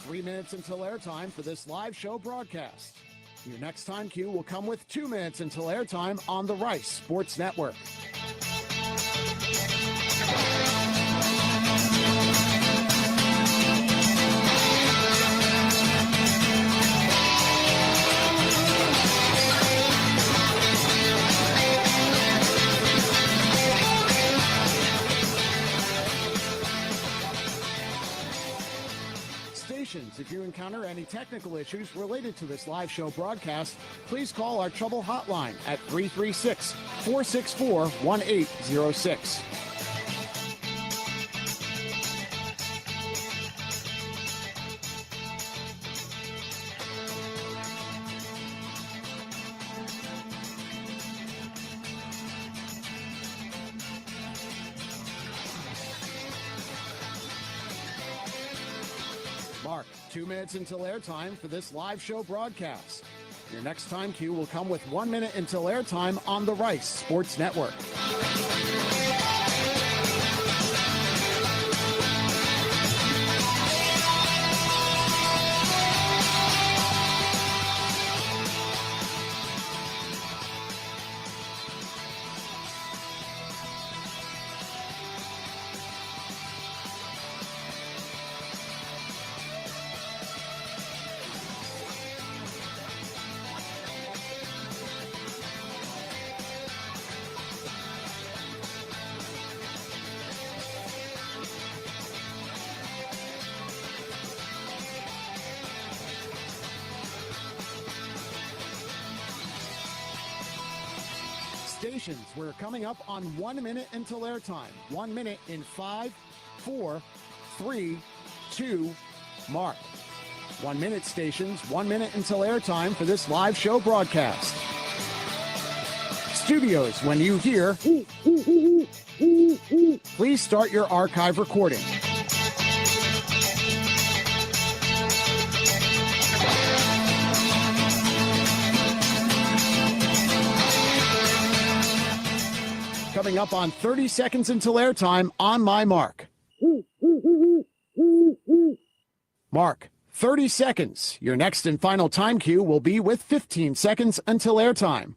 3 minutes until airtime for this live show broadcast. Your next time cue will come with 2 minutes until airtime on the Rice Sports Network. If you encounter any technical issues related to this live show broadcast, please call our trouble hotline at 336-464-1806. Mark, 2 minutes until airtime for this live show broadcast. Your next time cue will come with 1 minute until airtime on the Rice Sports Network. Stations, we're coming up on 1 minute until airtime. 1 minute in 5, 4, 3, 2, mark. 1 minute stations, 1 minute until airtime for this live show broadcast. Studios, when you hear, please start your archive recording. Coming up on 30 seconds until airtime on my mark. Mark, 30 seconds. Your next and final time cue will be with 15 seconds until airtime.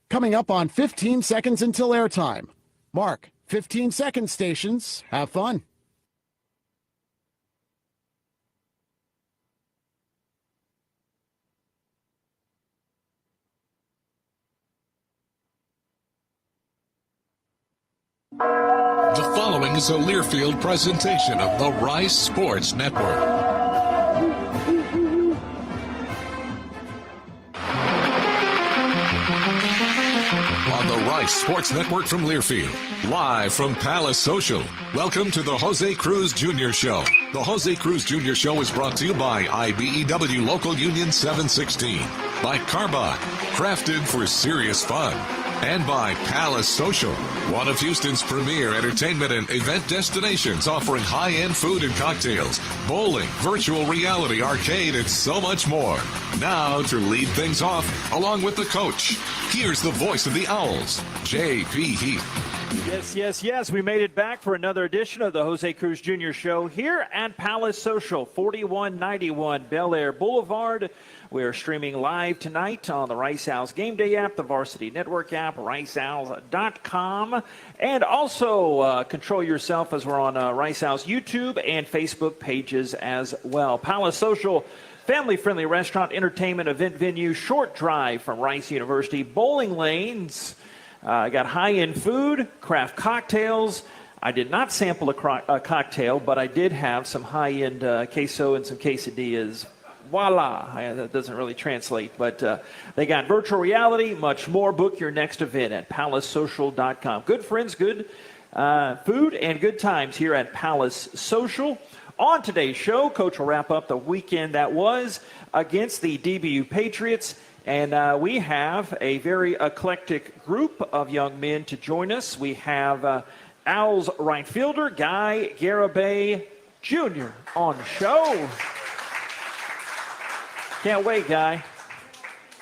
Coming up on 15 seconds until airtime. Mark, 15 seconds stations. Have fun. The following is a Learfield presentation of the Rice Sports Network. On the Rice Sports Network from Learfield, live from Palace Social. Welcome to the José Cruz Jr. Show. The José Cruz Jr. Show is brought to you by IBEW Local Union 716, by Carbach, crafted for serious fun, and by Palace Social, one of Houston's premier entertainment and event destinations, offering high-end food and cocktails, bowling, virtual reality, arcade, and so much more. Now, to lead things off, along with the coach, here's the voice of the Owls, J.P. Heath. Yes. We made it back for another edition of the José Cruz Jr. Show here at Palace Social, 4191 Bel Air Boulevard. We are streaming live tonight on the Rice Owls Game Day app, the Varsity Network app, riceowls.com, and also control yourself as we're on Rice Owls YouTube and Facebook pages as well. Palace Social, family-friendly restaurant, entertainment, event venue, short drive from Rice University, bowling lanes. Got high-end food, craft cocktails. I did not sample a cocktail, but I did have some high-end queso and some quesadillas. Voila. That doesn't really translate, but they got virtual reality, much more. Book your next event at palacesocial.com. Good friends, good food, and good times here at Palace Social. On today's show, Coach will wrap up the weekend that was against the DBU Patriots, and we have a very eclectic group of young men to join us. We have Owls right fielder Guy Garibay Jr. on the show. Can't wait, Guy.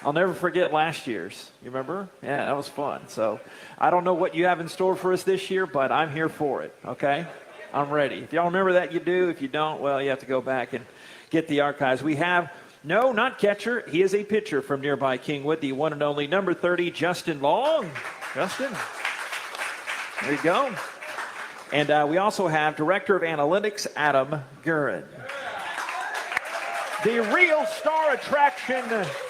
I'll never forget last year's. You remember? Yeah, that was fun. So I don't know what you have in store for us this year, but I'm here for it, okay? I'm ready. If y'all remember that, you do. If you don't, well, you have to go back and get the archives. We have, no, not catcher. He is a pitcher from nearby Kingwood, the one and only number 30, Justin Long. Justin, there you go. And we also have Director of Analytics, Adam Gurin. The real star attraction.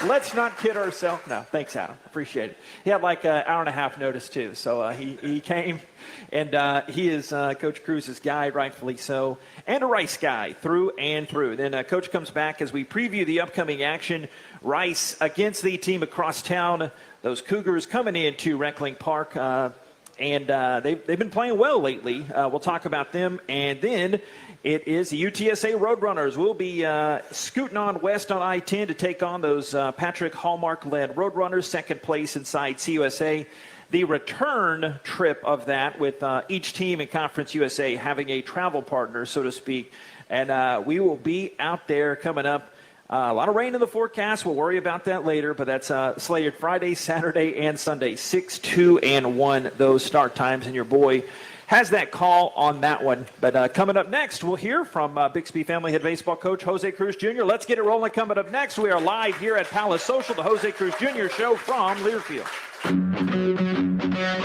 Let's not kid ourselves. No, thanks, Adam. Appreciate it. He had like an hour and a half notice, too. So he came, and he is Coach Cruz's guy, rightfully so, and a Rice guy through and through. Then Coach comes back as we preview the upcoming action. Rice against the team across town. Those Cougars coming into Reckling Park, and they've been playing well lately. We'll talk about them. And then it is the UTSA Roadrunners. We'll be scooting on west on I-10 to take on those Patrick Hallmark-led Roadrunners, second place inside CUSA. The return trip of that with each team in Conference USA having a travel partner, so to speak. And we will be out there coming up. A lot of rain in the forecast. We'll worry about that later, but that's slated Friday, Saturday, and Sunday, 6, 2, and 1, those start times. And your boy has that call on that one. But coming up next, we'll hear from Bixby Family Head Baseball Coach José Cruz Jr. Let's get it rolling. Coming up next, we are live here at Palace Social, the José Cruz Jr. Show from Learfield.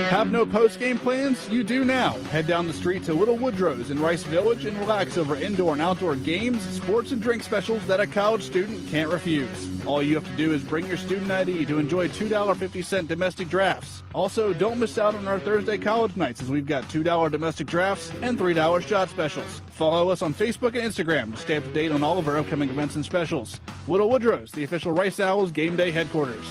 Have no post-game plans? You do now. Head down the street to Little Woodrow's in Rice Village and relax over indoor and outdoor games, sports, and drink specials that a college student can't refuse. All you have to do is bring your student ID to enjoy $2.50 domestic drafts. Also, don't miss out on our Thursday college nights as we've got $2 domestic drafts and $3 shot specials. Follow us on Facebook and Instagram to stay up to date on all of our upcoming events and specials. Little Woodrow's, the official Rice Owls game day headquarters.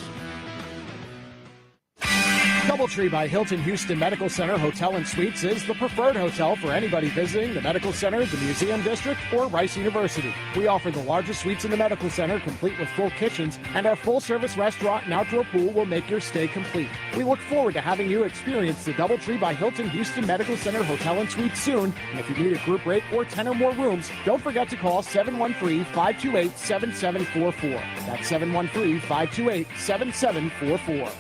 DoubleTree by Hilton Houston Medical Center Hotel and Suites is the preferred hotel for anybody visiting the medical center, the museum district, or Rice University. We offer the largest suites in the medical center, complete with full kitchens, and our full-service restaurant and outdoor pool will make your stay complete. We look forward to having you experience the DoubleTree by Hilton Houston Medical Center Hotel and Suites soon. And if you need a group rate or 10 or more rooms, don't forget to call 713-528-7744. That's 713-528-7744.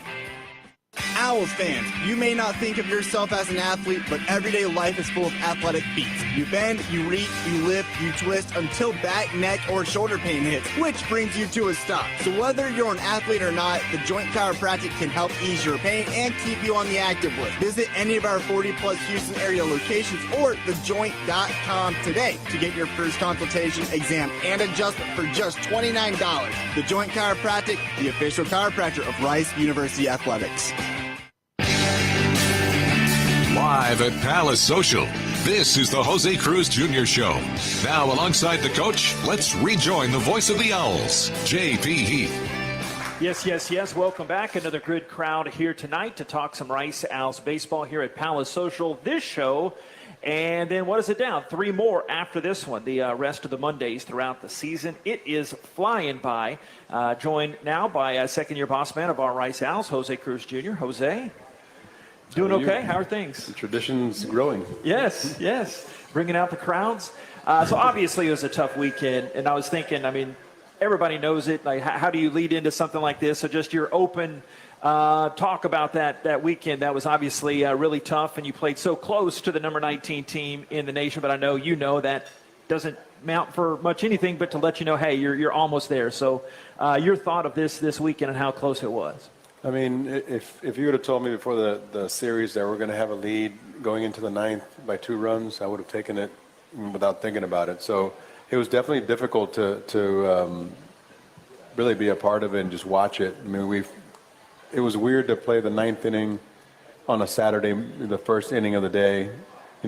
Owls fans, you may not think of yourself as an athlete, but everyday life is full of athletic feats. You bend, you reach, you lift, you twist until back, neck, or shoulder pain hits, which brings you to a stop. So whether you're an athlete or not, the Joint Chiropractic can help ease your pain and keep you on the active list. Visit any of our 40-plus Houston area locations or thejoint.com today to get your first consultation, exam, and adjustment for just $29. The Joint Chiropractic, the official chiropractor of Rice University Athletics. Live at Palace Social, this is the José Cruz Jr. Show. Now, alongside the coach, let's rejoin the voice of the Owls, J.P. Heath. Yes. Welcome back. Another good crowd here tonight to talk some Rice Owls baseball here at Palace Social. This show, and then what is it down? 3 more after this one, the rest of the Mondays throughout the season. It is flying by. Joined now by second-year boss man of our Rice Owls, José Cruz Jr. Jose. Doing okay? How are things? The tradition's growing. Yes. Bringing out the crowds. So obviously it was a tough weekend, and I was thinking, everybody knows it. Like, how do you lead into something like this? So just your open talk about that weekend. That was obviously really tough, and you played so close to the number 19 team in the nation, but I know you know that doesn't mount for much anything but to let you know, hey, you're almost there. So your thought of this weekend and how close it was. If you would have told me before the series that we're going to have a lead going into the 9th by 2 runs, I would have taken it without thinking about it. So it was definitely difficult to really be a part of it and just watch it. It was weird to play the 9th inning on a Saturday, the first inning of the day.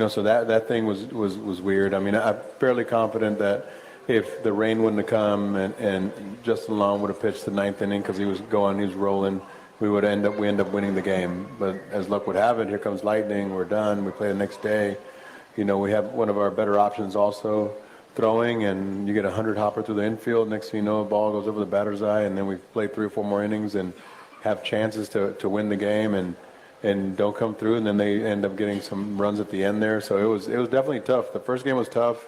So that thing was weird. I'm fairly confident that if the rain wouldn't have come and Justin Long would have pitched the 9th inning because he was rolling, we end up winning the game. But as luck would have it, here comes lightning. We're done. We play the next day. We have one of our better options also throwing, and you get a 100-hopper through the infield. Next thing you know, a ball goes over the batter's eye, and then we play 3 or 4 more innings and have chances to win the game and don't come through, and then they end up getting some runs at the end there. So it was definitely tough. The first game was tough.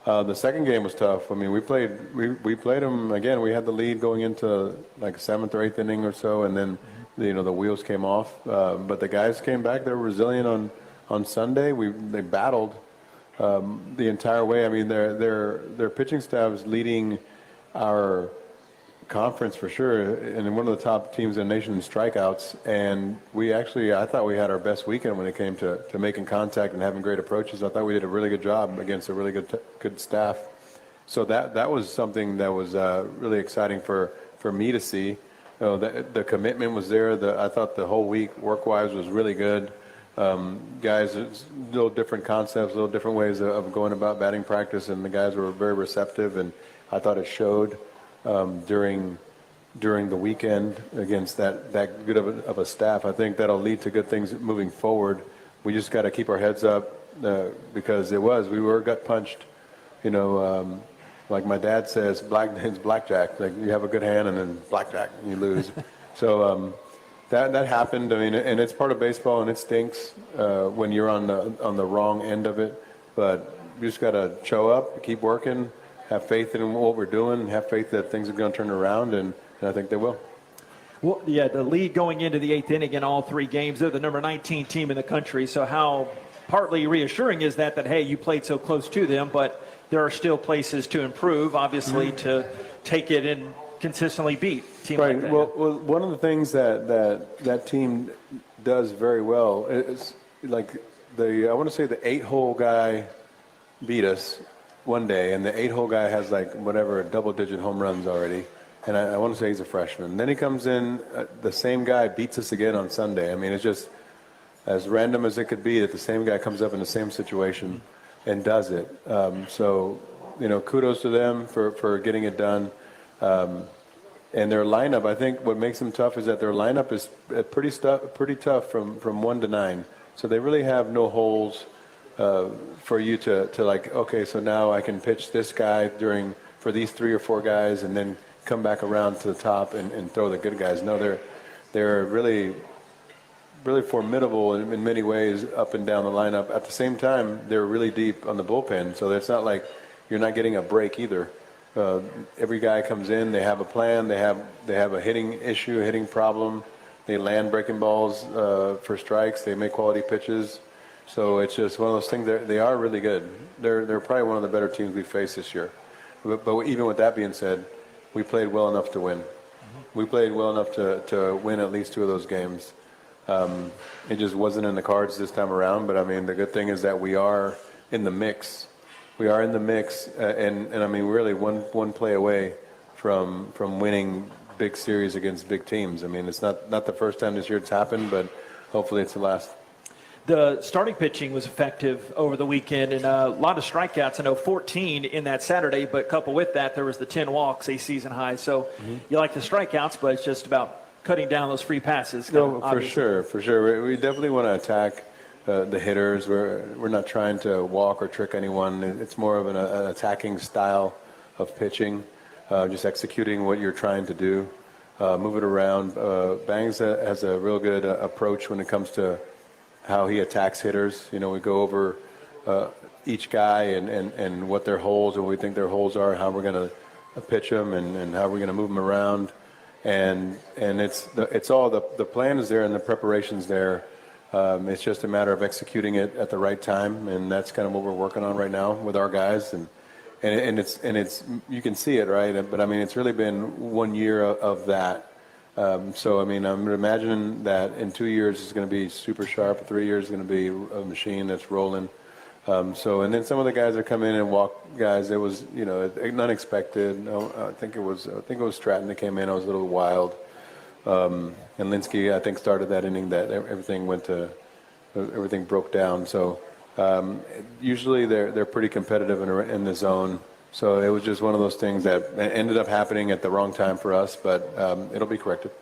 The second game was tough. I mean, we played them again. We had the lead going into like 7th or 8th inning or so, and then the wheels came off. But the guys came back. They were resilient on Sunday. They battled the entire way. I mean, their pitching staff is leading our conference for sure, and one of the top teams in the nation in strikeouts. And I thought we had our best weekend when it came to making contact and having great approaches. I thought we did a really good job against a really good staff. So that was something that was really exciting for me to see. The commitment was there. I thought the whole week work-wise was really good. Guys, little different concepts, little different ways of going about batting practice, and the guys were very receptive, and I thought it showed during the weekend against that good of a staff. I think that'll lead to good things moving forward. We just got to keep our heads up because we were gut punched. Like my dad says, it's blackjack. Like you have a good hand and then blackjack and you lose. So that happened. I mean, and it's part of baseball, and it stinks when you're on the wrong end of it. But you just got to show up, keep working, have faith in what we're doing, and have faith that things are going to turn around, and I think they will. Well, yeah, the lead going into the 8th inning in all 3 games. They're the number 19 team in the country. So how partly reassuring is that hey, you played so close to them, but there are still places to improve, obviously, to take it and consistently beat a team like that. Well, one of the things that team does very well is like I want to say the 8-hole guy beat us one day, and the 8-hole guy has like whatever double-digit home runs already, and I want to say he's a freshman. Then he comes in, the same guy beats us again on Sunday. I mean, it's just as random as it could be that the same guy comes up in the same situation and does it. So, kudos to them for getting it done. And their lineup, I think what makes them tough is that their lineup is pretty tough from 1 to 9. So they really have no holes for you to like, okay, so now I can pitch this guy for these 3 or 4 guys and then come back around to the top and throw the good guys. No, they're really formidable in many ways up and down the lineup. At the same time, they're really deep on the bullpen, so it's not like you're not getting a break either. Every guy comes in, they have a plan, they have a hitting issue, a hitting problem. They land breaking balls for strikes. They make quality pitches. So it's just one of those things. They are really good. They're probably one of the better teams we faced this year. But even with that being said, we played well enough to win. We played well enough to win at least 2 of those games. It just wasn't in the cards this time around. But I mean, the good thing is that we are in the mix. We are in the mix, and I mean, really one play away from winning big series against big teams. I mean, it's not the first time this year it's happened, but hopefully it's the last. The starting pitching was effective over the weekend, and a lot of strikeouts. I know 14 in that Saturday, but coupled with that, there was the 10 walks, a season high. So you like the strikeouts, but it's just about cutting down those free passes. No, for sure. We definitely want to attack the hitters. We're not trying to walk or trick anyone. It's more of an attacking style of pitching, just executing what you're trying to do, move it around. Bangs has a real good approach when it comes to how he attacks hitters. We go over each guy and what their holes and what we think their holes are, how we're going to pitch them and how we're going to move them around. And it's all the plan is there and the preparation's there. It's just a matter of executing it at the right time, and that's kind of what we're working on right now with our guys. And it's you can see it, right? But I mean, it's really been 1 year of that. So I mean, I'm imagining that in 2 years it's going to be super sharp. 3 years is going to be a machine that's rolling. And then some of the guys that come in and walk guys, it was unexpected. I think it was Stratton that came in. I was a little wild. And Linsky, I think, started that inning that everything broke down. So usually they're pretty competitive in the zone. So it was just one of those things that ended up happening at the wrong time for us, but it'll be corrected.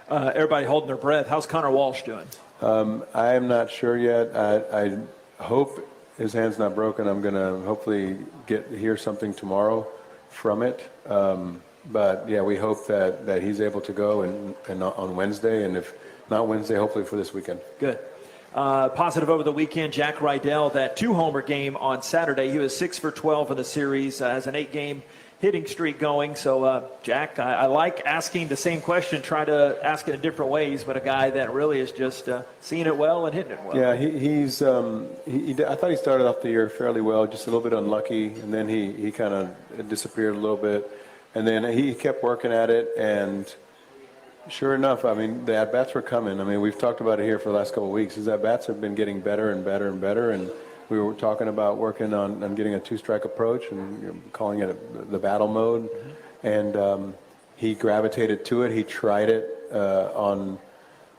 Everybody holding their breath. How's Connor Walsh doing? I am not sure yet. I hope his hand's not broken. I'm going to hopefully hear something tomorrow from it. But yeah, we hope that he's able to go and on Wednesday, and if not Wednesday, hopefully for this weekend. Good. Positive over the weekend, Jack Rydell, that 2-homer game on Saturday. He was 6 for 12 in the series, has an 8-game hitting streak going. So, Jack, I like asking the same question, try to ask it in different ways, but a guy that really is just seeing it well and hitting it well. Yeah, I thought he started off the year fairly well, just a little bit unlucky, and then he kind of disappeared a little bit. And then he kept working at it, and sure enough, I mean, the at-bats were coming. I mean, we've talked about it here for the last couple of weeks. His at-bats have been getting better and better and better, and we were talking about working on getting a two-strike approach and calling it the battle mode. And he gravitated to it. He tried it on,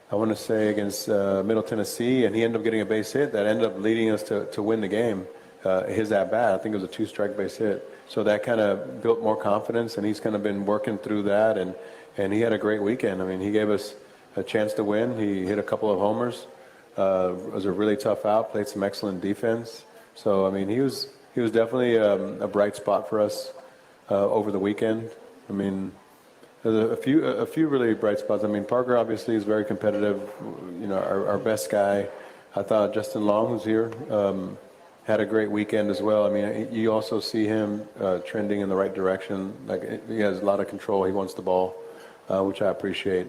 I want to say, against Middle Tennessee, and he ended up getting a base hit that ended up leading us to win the game. His at-bat, I think it was a two-strike base hit. So that kind of built more confidence, and he's kind of been working through that, and he had a great weekend. I mean, he gave us a chance to win. He hit a couple of homers. It was a really tough out, played some excellent defense. So, I mean, he was definitely a bright spot for us over the weekend. I mean, there's a few really bright spots. I mean, Parker obviously is very competitive, you know, our best guy. I thought Justin Long, who's here, had a great weekend as well. I mean, you also see him trending in the right direction. Like, he has a lot of control. He wants the ball, which I appreciate.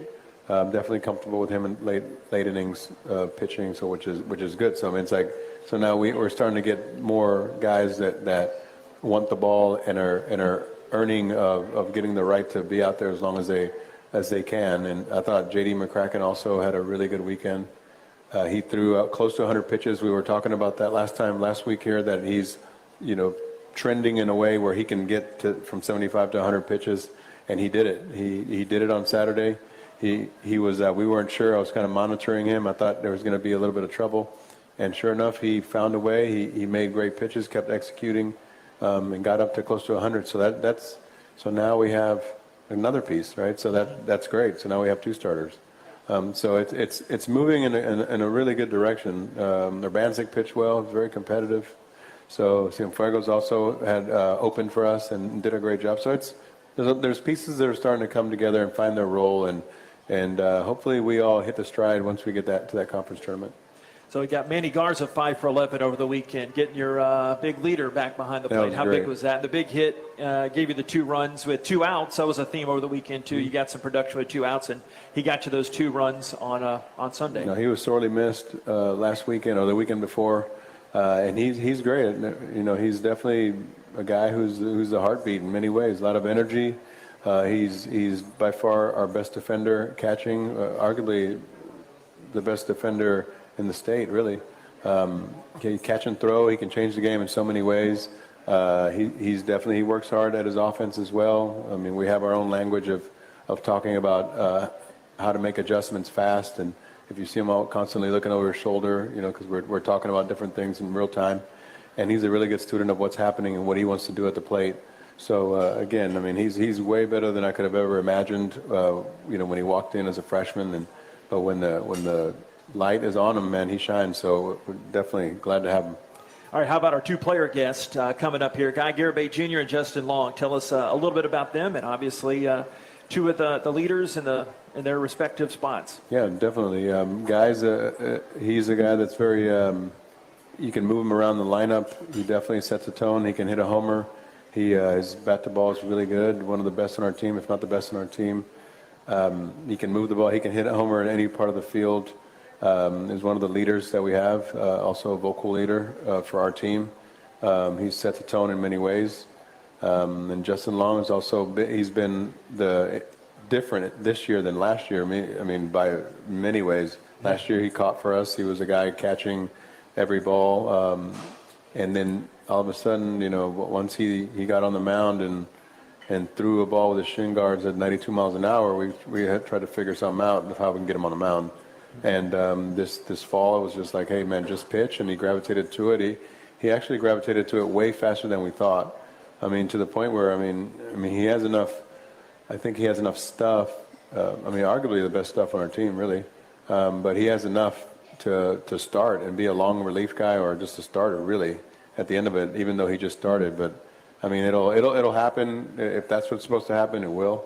I'm definitely comfortable with him in late innings pitching, so which is good. So I mean, it's like, so now we're starting to get more guys that want the ball and are earning of getting the right to be out there as long as they can. And I thought J.D. McCracken also had a really good weekend. He threw out close to 100 pitches. We were talking about that last week here, that he's, you know, trending in a way where he can get from 75 to 100 pitches, and he did it. He did it on Saturday. He was, we weren't sure. I was kind of monitoring him. I thought there was going to be a little bit of trouble. And sure enough, he found a way. He made great pitches, kept executing, and got up to close to 100. So so now we have another piece, right? So that's great. So now we have two starters. So it's moving in a really good direction. Urbanzik pitched well, very competitive. So Cienfuegos also had opened for us and did a great job. So there's pieces that are starting to come together and find their role, and hopefully we all hit the stride once we get to that conference tournament. So we got Manny Garza 5 for 11 over the weekend, getting your big leader back behind the plate. How great. big was that? The big hit gave you the 2 runs with 2 outs. That was a theme over the weekend too. You got some production with 2 outs, and he got you those 2 runs on Sunday. He was sorely missed last weekend or the weekend before, and he's great. You know, he's definitely a guy who's a heartbeat in many ways. A lot of energy. He's by far our best defender catching, arguably the best defender in the state, really. He catch and throw. He can change the game in so many ways. He works hard at his offense as well. I mean, we have our own language of talking about how to make adjustments fast. And if you see him out constantly looking over his shoulder, you know, because we're talking about different things in real time. And he's a really good student of what's happening and what he wants to do at the plate. So again, I mean, he's way better than I could have ever imagined. You know, when he walked in as a freshman, but when the light is on him, man, he shines. So we're definitely glad to have him. All right, how about our 2-player guests coming up here? Guy Garibay Jr. and Justin Long. Tell us a little bit about them, and obviously 2 of the leaders in their respective spots. Yeah, definitely. Guys, he's a guy that's very, you can move him around the lineup. He definitely sets a tone. He can hit a homer. His bat to ball is really good. One of the best on our team, if not the best on our team. He can move the ball. He can hit a homer in any part of the field. Is one of the leaders that we have, also a vocal leader for our team. He sets the tone in many ways. And Justin Long is also, he's been different this year than last year. I mean, by many ways. Last year he caught for us. He was a guy catching every ball. And then all of a sudden, you know, once he got on the mound and threw a ball with his shin guards at 92 miles an hour, we had tried to figure something out of how we can get him on the mound. And this fall, it was just like, hey, man, just pitch. And he gravitated to it. He actually gravitated to it way faster than we thought. I mean, to the point where, I mean, he has enough, I think he has enough stuff. I mean, arguably the best stuff on our team, really. But he has enough to start and be a long relief guy or just a starter, really, at the end of it, even though he just started. But, I mean, it'll happen. If that's what's supposed to happen, it will.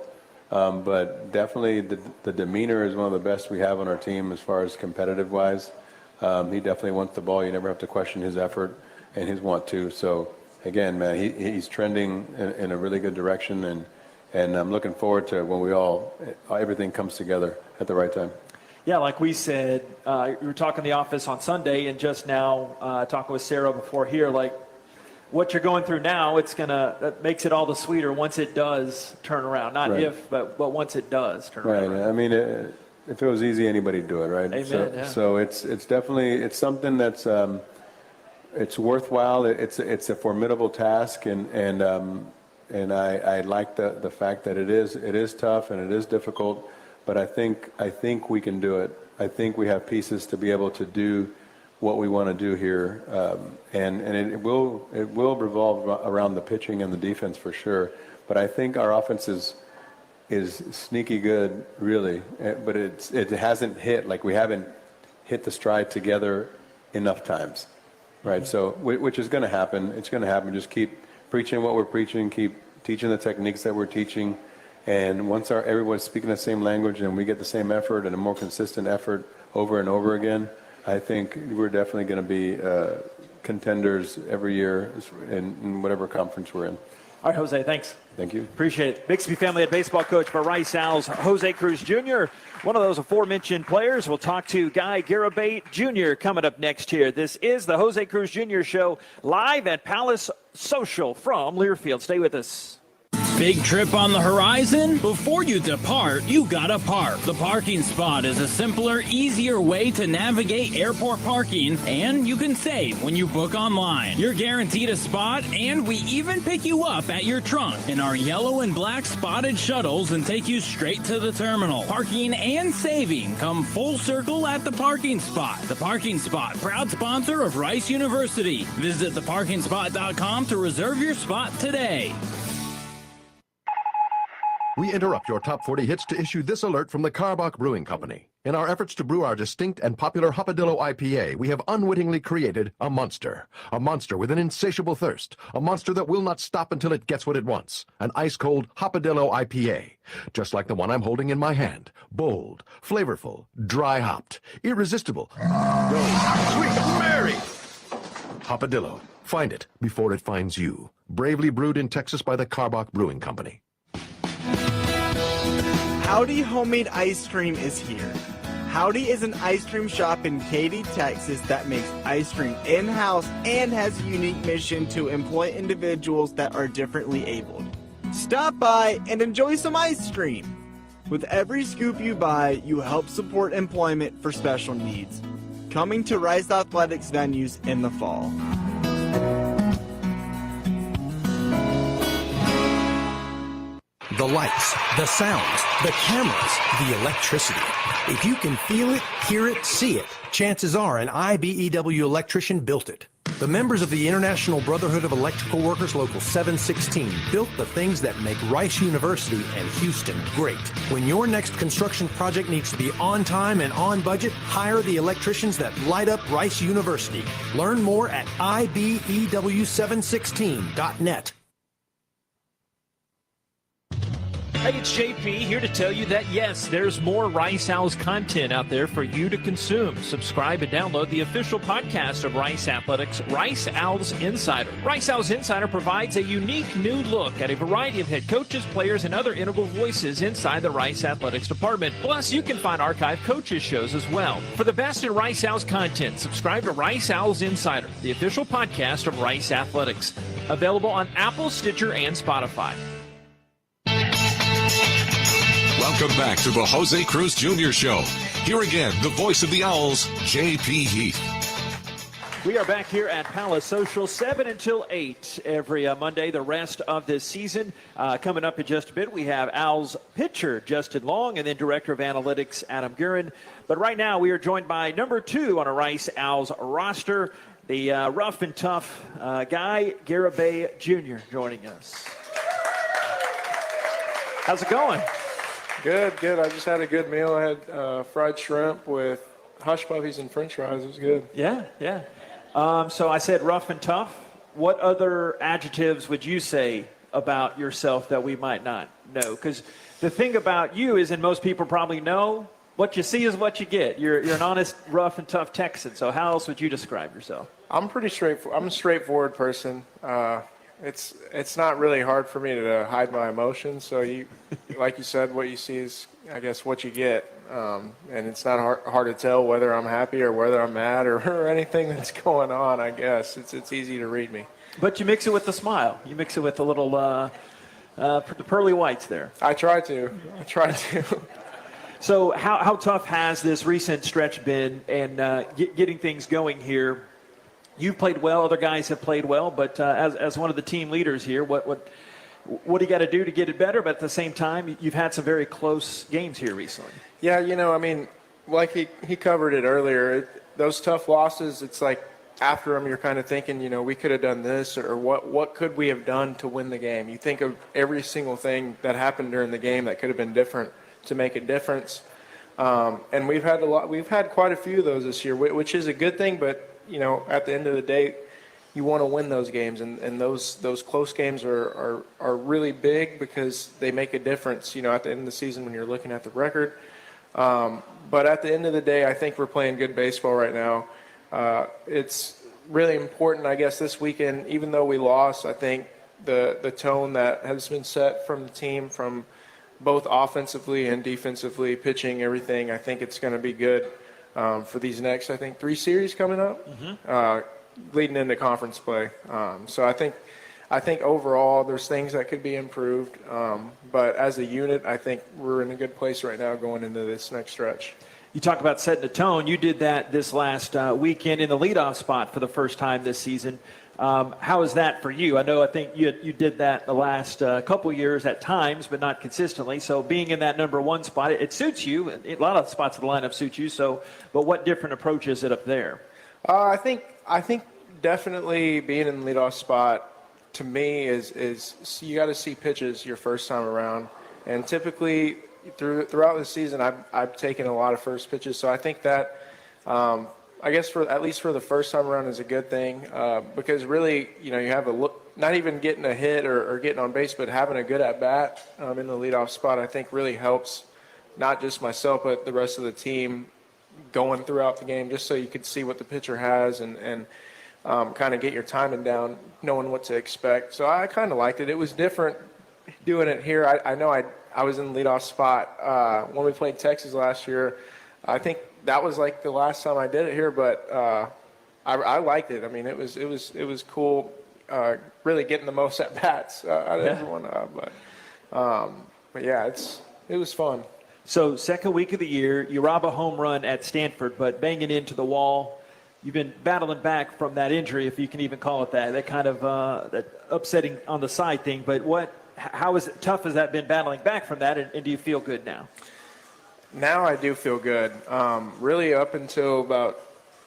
But definitely the demeanor is one of the best we have on our team as far as competitive-wise. He definitely wants the ball. You never have to question his effort and his want to. So, again, man, he's trending in a really good direction, and I'm looking forward to when everything comes together at the right time. Yeah, like we said, we were talking in the office on Sunday, and just now talking with Sarah before here, like what you're going through now, that makes it all the sweeter once it does turn around. Not right. if, but once it does turn right. around. I mean, if it was easy, anybody'd do it, right? Amen, so it's definitely something that's it's worthwhile. It's a formidable task, and I like the fact that it is tough and it is difficult. But I think we can do it. I think we have pieces to be able to do what we want to do here, and it will revolve around the pitching and the defense for sure. But I think our offense is sneaky good, really. But it hasn't hit, like we haven't hit the stride together enough times, right? So which is going to happen. It's going to happen. Just keep preaching what we're preaching. Keep teaching the techniques that we're teaching. And once everyone's speaking the same language and we get the same effort and a more consistent effort over and over again, I think we're definitely going to be contenders every year in whatever conference we're in. All right, Jose, thanks. Thank you. Appreciate it. Bixby family head baseball coach for Rice Owls, Jose Cruz Jr., one of those aforementioned players. We'll talk to Guy Garibay Jr. coming up next here. This is the Jose Cruz Jr. Show live at Palace Social from Learfield. Stay with us. Big trip on the horizon? Before you depart, you gotta park. The parking spot is a simpler, easier way to navigate airport parking, and you can save when you book online. You're guaranteed a spot, and we even pick you up at your trunk in our yellow and black spotted shuttles and take you straight to the terminal. Parking and saving come full circle at the parking spot. The parking spot, proud sponsor of Rice University. Visit theparkingspot.com to reserve your spot today. We interrupt your top 40 hits to issue this alert from the Karbach Brewing Company. In our efforts to brew our distinct and popular Hopadillo IPA, we have unwittingly created a monster. A monster with an insatiable thirst. A monster that will not stop until it gets what it wants. An ice-cold Hopadillo IPA. Just like the one I'm holding in my hand. Bold, flavorful, dry-hopped, irresistible. Go, sweet Mary! Hopadillo. Find it before it finds you. Bravely brewed in Texas by the Karbach Brewing Company. Howdy Homemade Ice Cream is here. Howdy is an ice cream shop in Katy, Texas that makes ice cream in-house and has a unique mission to employ individuals that are differently abled. Stop by and enjoy some ice cream. With every scoop you buy, you help support employment for special needs. Coming to Rice Athletics venues in the fall. The lights, the sounds, the cameras, the electricity. If you can feel it, hear it, see it, chances are an IBEW electrician built it. The members of the International Brotherhood of Electrical Workers Local 716 built the things that make Rice University and Houston great. When your next construction project needs to be on time and on budget, hire the electricians that light up Rice University. Learn more at IBEW716.net. Hey, it's JP here to tell you that, yes, there's more Rice Owls content out there for you to consume. Subscribe and download the official podcast of Rice Athletics, Rice Owls Insider. Rice Owls Insider provides a unique new look at a variety of head coaches, players, and other integral voices inside the Rice Athletics department. Plus, you can find archive coaches shows as well. For the best in Rice Owls content, subscribe to Rice Owls Insider, the official podcast of Rice Athletics. Available on Apple, Stitcher, and Spotify. Welcome back to the Jose Cruz Jr. Show. Here again, the voice of the Owls, J.P. Heath. We are back here at Palace Social, 7 until 8 every Monday, the rest of this season. Coming up in just a bit, we have Owls pitcher Justin Long and then Director of Analytics Adam Guerin. But right now, we are joined by number 2 on a Rice Owls roster, the rough and tough Guy Garibay Jr. joining us. How's it going? Good. I just had a good meal. I had fried shrimp with hush puppies and french fries. It was good. Yeah. So I said rough and tough. What other adjectives would you say about yourself that we might not know? Because the thing about you is, and most people probably know, What you see is what you get. You're an honest, rough, and tough Texan. So how else would you describe yourself? I'm pretty straightforward. I'm a straightforward person. It's not really hard for me to hide my emotions. So like you said, what you see is, I guess, what you get. And it's not hard to tell whether I'm happy or whether I'm mad or anything that's going on. I guess it's easy to read me. But you mix it with the smile. You mix it with the little the pearly whites there. I try to. So how tough has this recent stretch been and getting things going here? You've played well. Other guys have played well. But as one of the team leaders here, what do you got to do to get it better? But at the same time, you've had some very close games here recently. Yeah, I mean, like he covered it earlier, those tough losses, it's like after them you're kind of thinking, we could have done this, or what could we have done to win the game? You think of every single thing that happened during the game that could have been different to make a difference. And we've had quite a few of those this year, which is a good thing, but at the end of the day, you want to win those games, and those close games are really big because they make a difference, at the end of the season when you're looking at the record. But at the end of the day, I think we're playing good baseball right now. It's really important, I guess, this weekend, even though we lost, I think the tone that has been set from the team, from both offensively and defensively, pitching, everything, I think it's going to be good for these next, 3 series coming up, leading into conference play. So I think overall there's things that could be improved, but as a unit, I think we're in a good place right now going into this next stretch. You talk about setting a tone. You did that this last weekend in the leadoff spot for the first time this season. How is that for you? I think you did that the last couple years at times, but not consistently. So being in that number one spot, it suits you. A lot of spots of the lineup suit you. So, but what different approach is it up there? I think definitely being in the leadoff spot to me is you got to see pitches your first time around, and typically throughout the season I've taken a lot of first pitches, so I think that I guess at least for the first time around is a good thing, because really you have a look, not even getting a hit or getting on base, but having a good at bat in the leadoff spot I think really helps not just myself but the rest of the team going throughout the game, just so you could see what the pitcher has and kind of get your timing down, knowing what to expect. So I kind of liked it. It was different doing it here. I know I was in the leadoff spot when we played Texas last year. I think that was like the last time I did it here, but I liked it. I mean, it was cool, really getting the most at bats out of everyone. But yeah, it was fun. So second week of the year, you rob a home run at Stanford, but banging into the wall. You've been battling back from that injury, if you can even call it that. That kind of that upsetting on the side thing. But how tough has that been battling back from that, and do you feel good now? Now I do feel good. Really up until about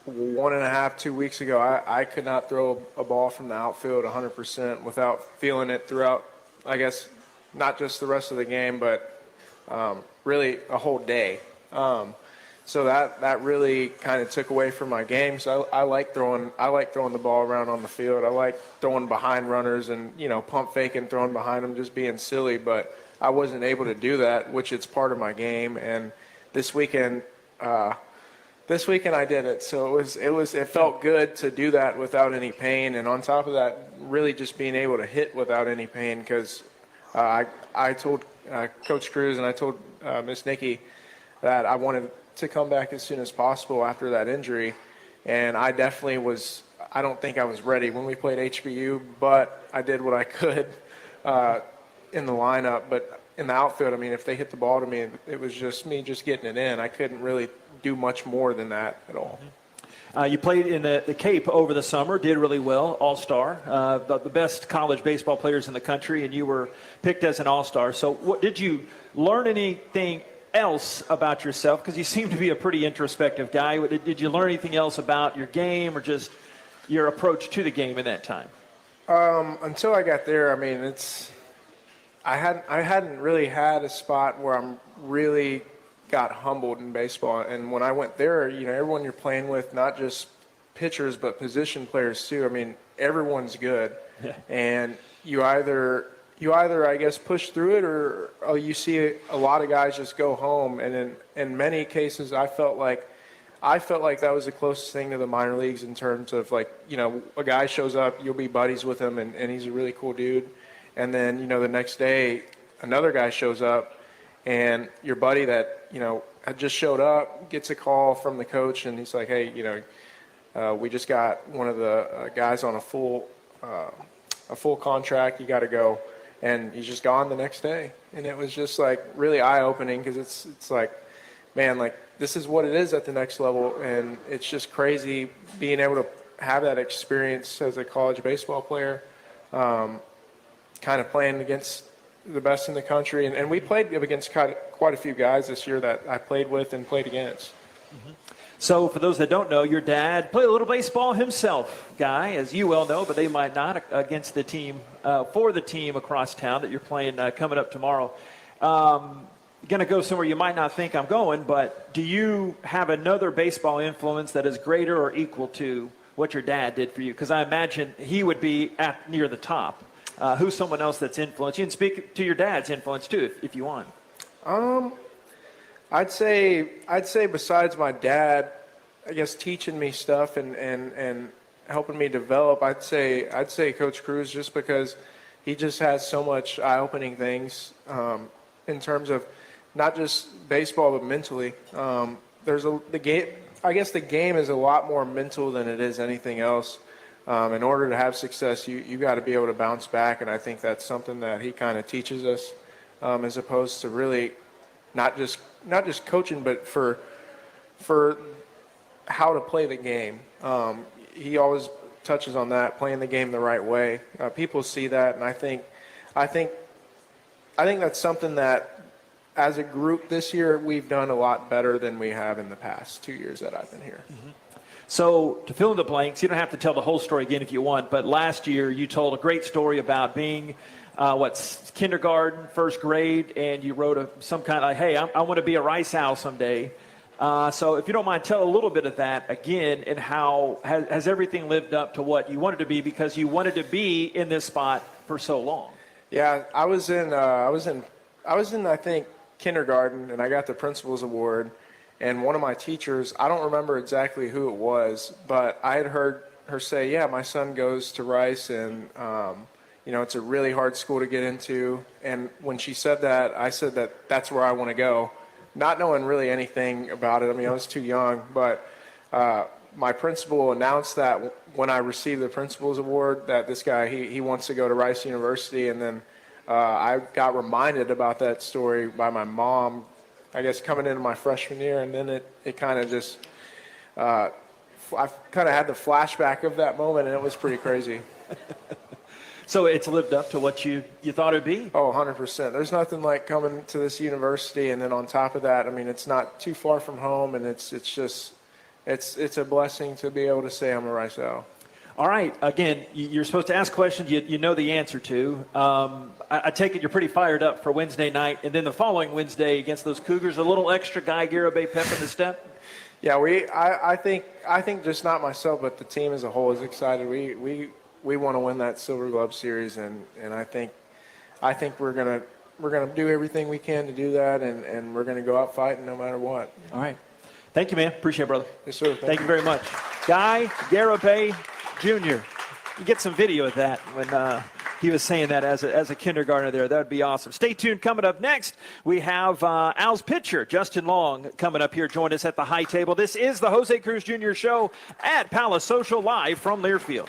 1.5, 2 weeks ago, I could not throw a ball from the outfield 100% without feeling it throughout, I guess, not just the rest of the game, but really a whole day. So that really kind of took away from my game. So I like throwing the ball around on the field. I like throwing behind runners and pump faking, throwing behind them, just being silly. But I wasn't able to do that, which it's part of my game. And this weekend I did it. So it felt good to do that without any pain. And on top of that, really just being able to hit without any pain, because I told Coach Cruz and I told Miss Nikki that I wanted to come back as soon as possible after that injury, and I definitely was. I don't think I was ready when we played HBU, but I did what I could in the lineup. But in the outfield, I mean, if they hit the ball to me, it was just me just getting it in. I couldn't really do much more than that at all. You played in the Cape over the summer, did really well, all-star, the best college baseball players in the country, and you were picked as an all-star. So did you learn anything else about yourself? Because you seem to be a pretty introspective guy. Did you learn anything else about your game or just your approach to the game in that time? Until I got there, I mean, I hadn't really had a spot where I'm really got humbled in baseball. And when I went there, everyone you're playing with, not just pitchers but position players too. I mean, everyone's good, and you either either, I guess, push through it, or you see a lot of guys just go home. And in many cases, I felt like that was the closest thing to the minor leagues in terms of, like, you know, a guy shows up, you'll be buddies with him, and he's a really cool dude. And then, you know, the next day, another guy shows up, and your buddy that, you know, had just showed up gets a call from the coach, and he's like, hey, you know, we just got one of the guys on a full contract. You got to go. And he's just gone the next day. And it was just, like, really eye-opening, because it's like, man, like, this is what it is at the next level. And it's just crazy being able to have that experience as a college baseball player, kind of playing against the best in the country. And we played against quite a few guys this year that I played with and played against. Mm-hmm. So for those that don't know, your dad played a little baseball himself, Guy, as you well know, but they might not, against the team, for the team across town that you're playing coming up tomorrow. Going to go somewhere you might not think I'm going, but do you have another baseball influence that is greater or equal to what your dad did for you? Because I imagine he would be near the top. Who's someone else that's influenced? You can speak to your dad's influence too, if you want. I'd say besides my dad, I guess, teaching me stuff and helping me develop, I'd say Coach Cruz, just because he just has so much eye-opening things in terms of not just baseball but mentally. The game. I guess the game is a lot more mental than it is anything else. In order to have success, you got to be able to bounce back, and I think that's something that he kind of teaches us, as opposed to really not just coaching, but for how to play the game. He always touches on that, playing the game the right way. People see that, and I think that's something that, as a group this year, we've done a lot better than we have in the past 2 years that I've been here. Mm-hmm. So to fill in the blanks, you don't have to tell the whole story again if you want, but last year you told a great story about being kindergarten, first grade, and you wrote some kind of like, hey, I want to be a Rice Owl someday. So if you don't mind, tell a little bit of that again, and how has everything lived up to what you wanted to be, because you wanted to be in this spot for so long. Yeah, I was in I think kindergarten, and I got the principal's award. And one of my teachers, I don't remember exactly who it was, but I had heard her say, yeah, my son goes to Rice, and you know, it's a really hard school to get into. And when she said that, I said that's where I want to go, not knowing really anything about it. I mean, I was too young, but my principal announced that when I received the principal's award, that this guy, he wants to go to Rice University. And then I got reminded about that story by my mom, I guess, coming into my freshman year. And then it kind of just, I kind of had the flashback of that moment, and it was pretty crazy. So it's lived up to what you thought it'd be? Oh, 100%. There's nothing like coming to this university, and then on top of that, I mean, it's not too far from home, and it's a blessing to be able to say I'm a Rice Owl. All right. Again, you're supposed to ask questions you know the answer to. I take it you're pretty fired up for Wednesday night, and then the following Wednesday against those Cougars, a little extra Guy Garibay pep in the step? Yeah, I think just not myself, but the team as a whole is excited. We want to win that Silver Glove series, and I think we're gonna do everything we can to do that, and we're gonna go out fighting no matter what. All right. Thank you, man. Appreciate it, brother. Yes, sir. Thank you very much. Guy Garibay Jr. You get some video of that when he was saying that as a kindergartner there. That would be awesome. Stay tuned. Coming up next, we have Owls pitcher Justin Long coming up here. Join us at the high table. This is the José Cruz Jr. Show at Palace Social, live from Learfield.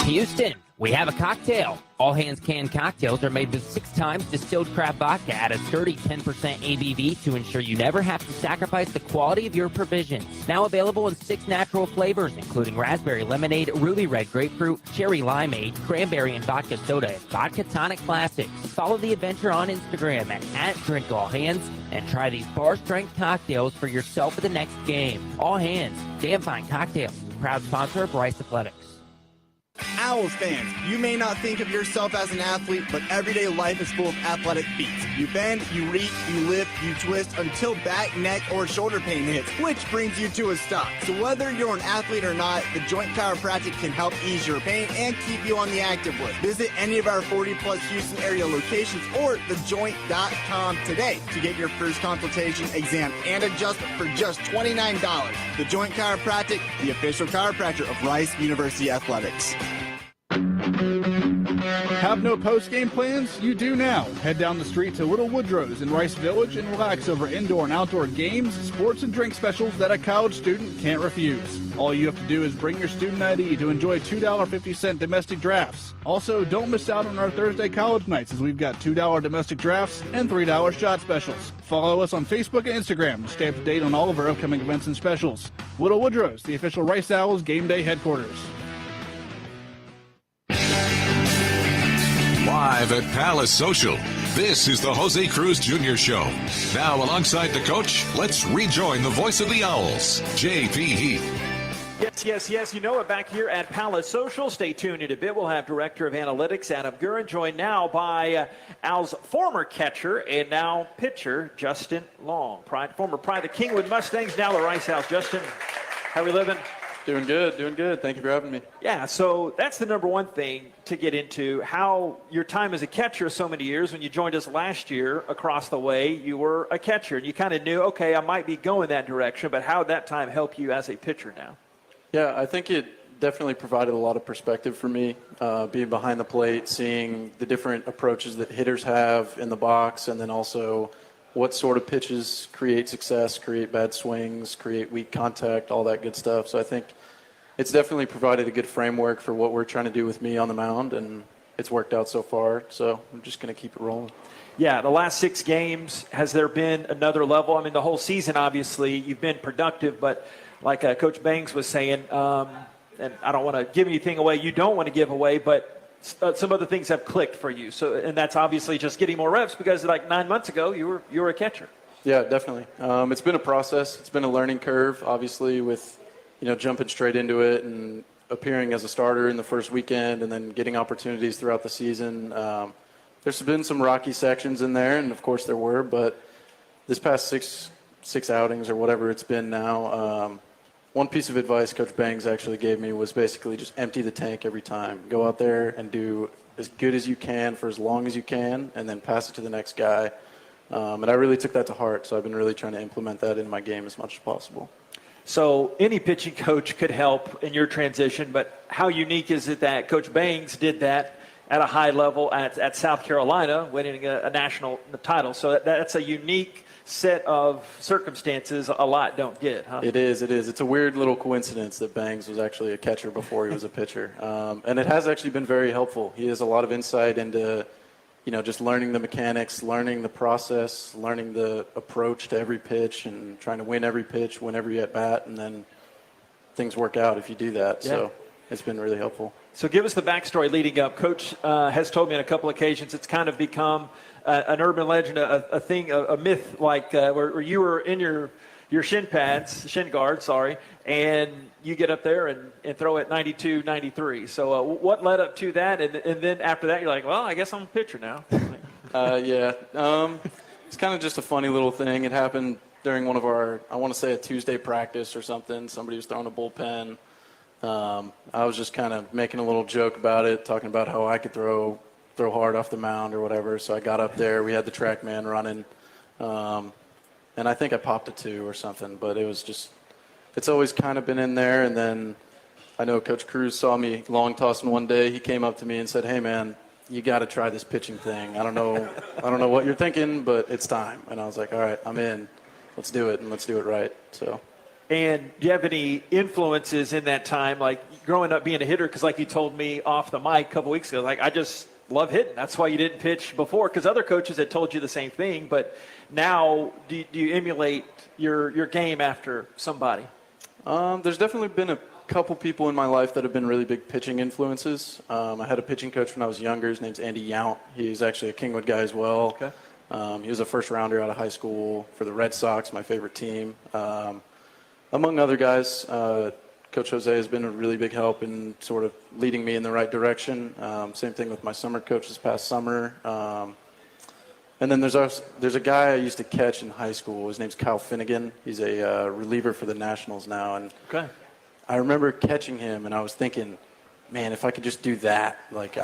Houston, we have a cocktail. All Hands Canned Cocktails are made with 6 times distilled craft vodka at a sturdy 10% ABV to ensure you never have to sacrifice the quality of your provisions. Now available in 6 natural flavors, including raspberry lemonade, ruby red grapefruit, cherry limeade, cranberry and vodka soda, and vodka tonic classics. Follow the adventure on Instagram at @DrinkAllHands and try these bar-strength cocktails for yourself at the next game. All Hands, damn fine cocktails. Proud sponsor of Rice Athletics. Owls fans, you may not think of yourself as an athlete, but everyday life is full of athletic feats. You bend, you reach, you lift, you twist until back, neck, or shoulder pain hits, which brings you to a stop. So whether you're an athlete or not, the Joint Chiropractic can help ease your pain and keep you on the active list. Visit any of our 40-plus Houston area locations or thejoint.com today to get your first consultation, exam, and adjustment for just $29. The Joint Chiropractic, the official chiropractor of Rice University Athletics. Have no post-game plans? You do now. Head down the street to Little Woodrow's in Rice Village and relax over indoor and outdoor games, sports, and drink specials that a college student can't refuse. All you have to do is bring your student ID to enjoy $2.50 domestic drafts. Also, don't miss out on our Thursday college nights as we've got $2 domestic drafts and $3 shot specials. Follow us on Facebook and Instagram to stay up to date on all of our upcoming events and specials. Little Woodrow's, the official Rice Owls game day headquarters. Live at Palace Social, this is the Jose Cruz Jr. Show. Now, alongside the coach, let's rejoin the voice of the Owls, J.P. Heath. Yes. You know it back here at Palace Social. Stay tuned in a bit. We'll have Director of Analytics Adam Gurin joined now by Al's former catcher and now pitcher, Justin Long. Former Pride of the Kingwood Mustangs, now the Rice Owls. Justin, how we living? Doing good. Thank you for having me. Yeah, so that's the number one thing to get into, how your time as a catcher so many years. When you joined us last year across the way, you were a catcher, and you kind of knew, okay, I might be going that direction, but how did that time help you as a pitcher now? Yeah, I think it definitely provided a lot of perspective for me, being behind the plate, seeing the different approaches that hitters have in the box, and then also what sort of pitches create success, create bad swings, create weak contact, all that good stuff. So I think it's definitely provided a good framework for what we're trying to do with me on the mound, and it's worked out so far. So I'm just going to keep it rolling. Yeah, the last 6 games, has there been another level? I mean, the whole season, obviously, you've been productive, but like Coach Bangs was saying, and I don't want to give anything away you don't want to give away, but some other things have clicked for you. So, and that's obviously just getting more reps because like 9 months ago, you were a catcher. Yeah, definitely. It's been a process. It's been a learning curve, obviously, with jumping straight into it and appearing as a starter in the first weekend and then getting opportunities throughout the season. There's been some rocky sections in there, and of course there were, but this past six outings or whatever it's been now, one piece of advice Coach Bangs actually gave me was basically just empty the tank every time. Go out there and do as good as you can for as long as you can, and then pass it to the next guy. And I really took that to heart, so I've been really trying to implement that in my game as much as possible. So any pitching coach could help in your transition, but how unique is it that Coach Bangs did that at a high level at South Carolina, winning a national title? So that's a unique set of circumstances a lot don't get, huh? It is. It's a weird little coincidence that Bangs was actually a catcher before he was a pitcher. And it has actually been very helpful. He has a lot of insight into, just learning the mechanics, learning the process, learning the approach to every pitch and trying to win every pitch, win every at-bat, and then things work out if you do that. Yeah. So it's been really helpful. So give us the backstory leading up. Coach has told me on a couple occasions it's kind of become an urban legend, a thing, a myth, like where you were in your shin guards, and you get up there and throw at 92, 93. So what led up to that? And then after that, you're like, well, I guess I'm a pitcher now. Yeah. It's kind of just a funny little thing. It happened during one of our, I want to say a Tuesday practice or something. Somebody was throwing a bullpen. I was just kind of making a little joke about it, talking about how I could throw hard off the mound or whatever. So I got up there. We had the track man running. And I think I popped a 2 or something, but it was just, it's always kind of been in there. And then I know Coach Cruz saw me long tossing one day. He came up to me and said, "Hey man, you got to try this pitching thing. I don't know what you're thinking, but it's time." And I was like, "All right, I'm in. Let's do it, and let's do it right." So. And do you have any influences in that time, like growing up being a hitter? Because like you told me off the mic a couple weeks ago, like I just love hitting. That's why you didn't pitch before, because other coaches had told you the same thing. But now, do you emulate your game after somebody? There's definitely been a couple people in my life that have been really big pitching influences. I had a pitching coach when I was younger. His name's Andy Yount. He's actually a Kingwood guy as well. Okay. He was a first rounder out of high school for the Red Sox, my favorite team. Among other guys, Coach José has been a really big help in sort of leading me in the right direction. Same thing with my summer coach this past summer. And then there's a guy I used to catch in high school. His name's Kyle Finnegan. He's a reliever for the Nationals now. And I remember catching him, and I was thinking, man, if I could just do that, like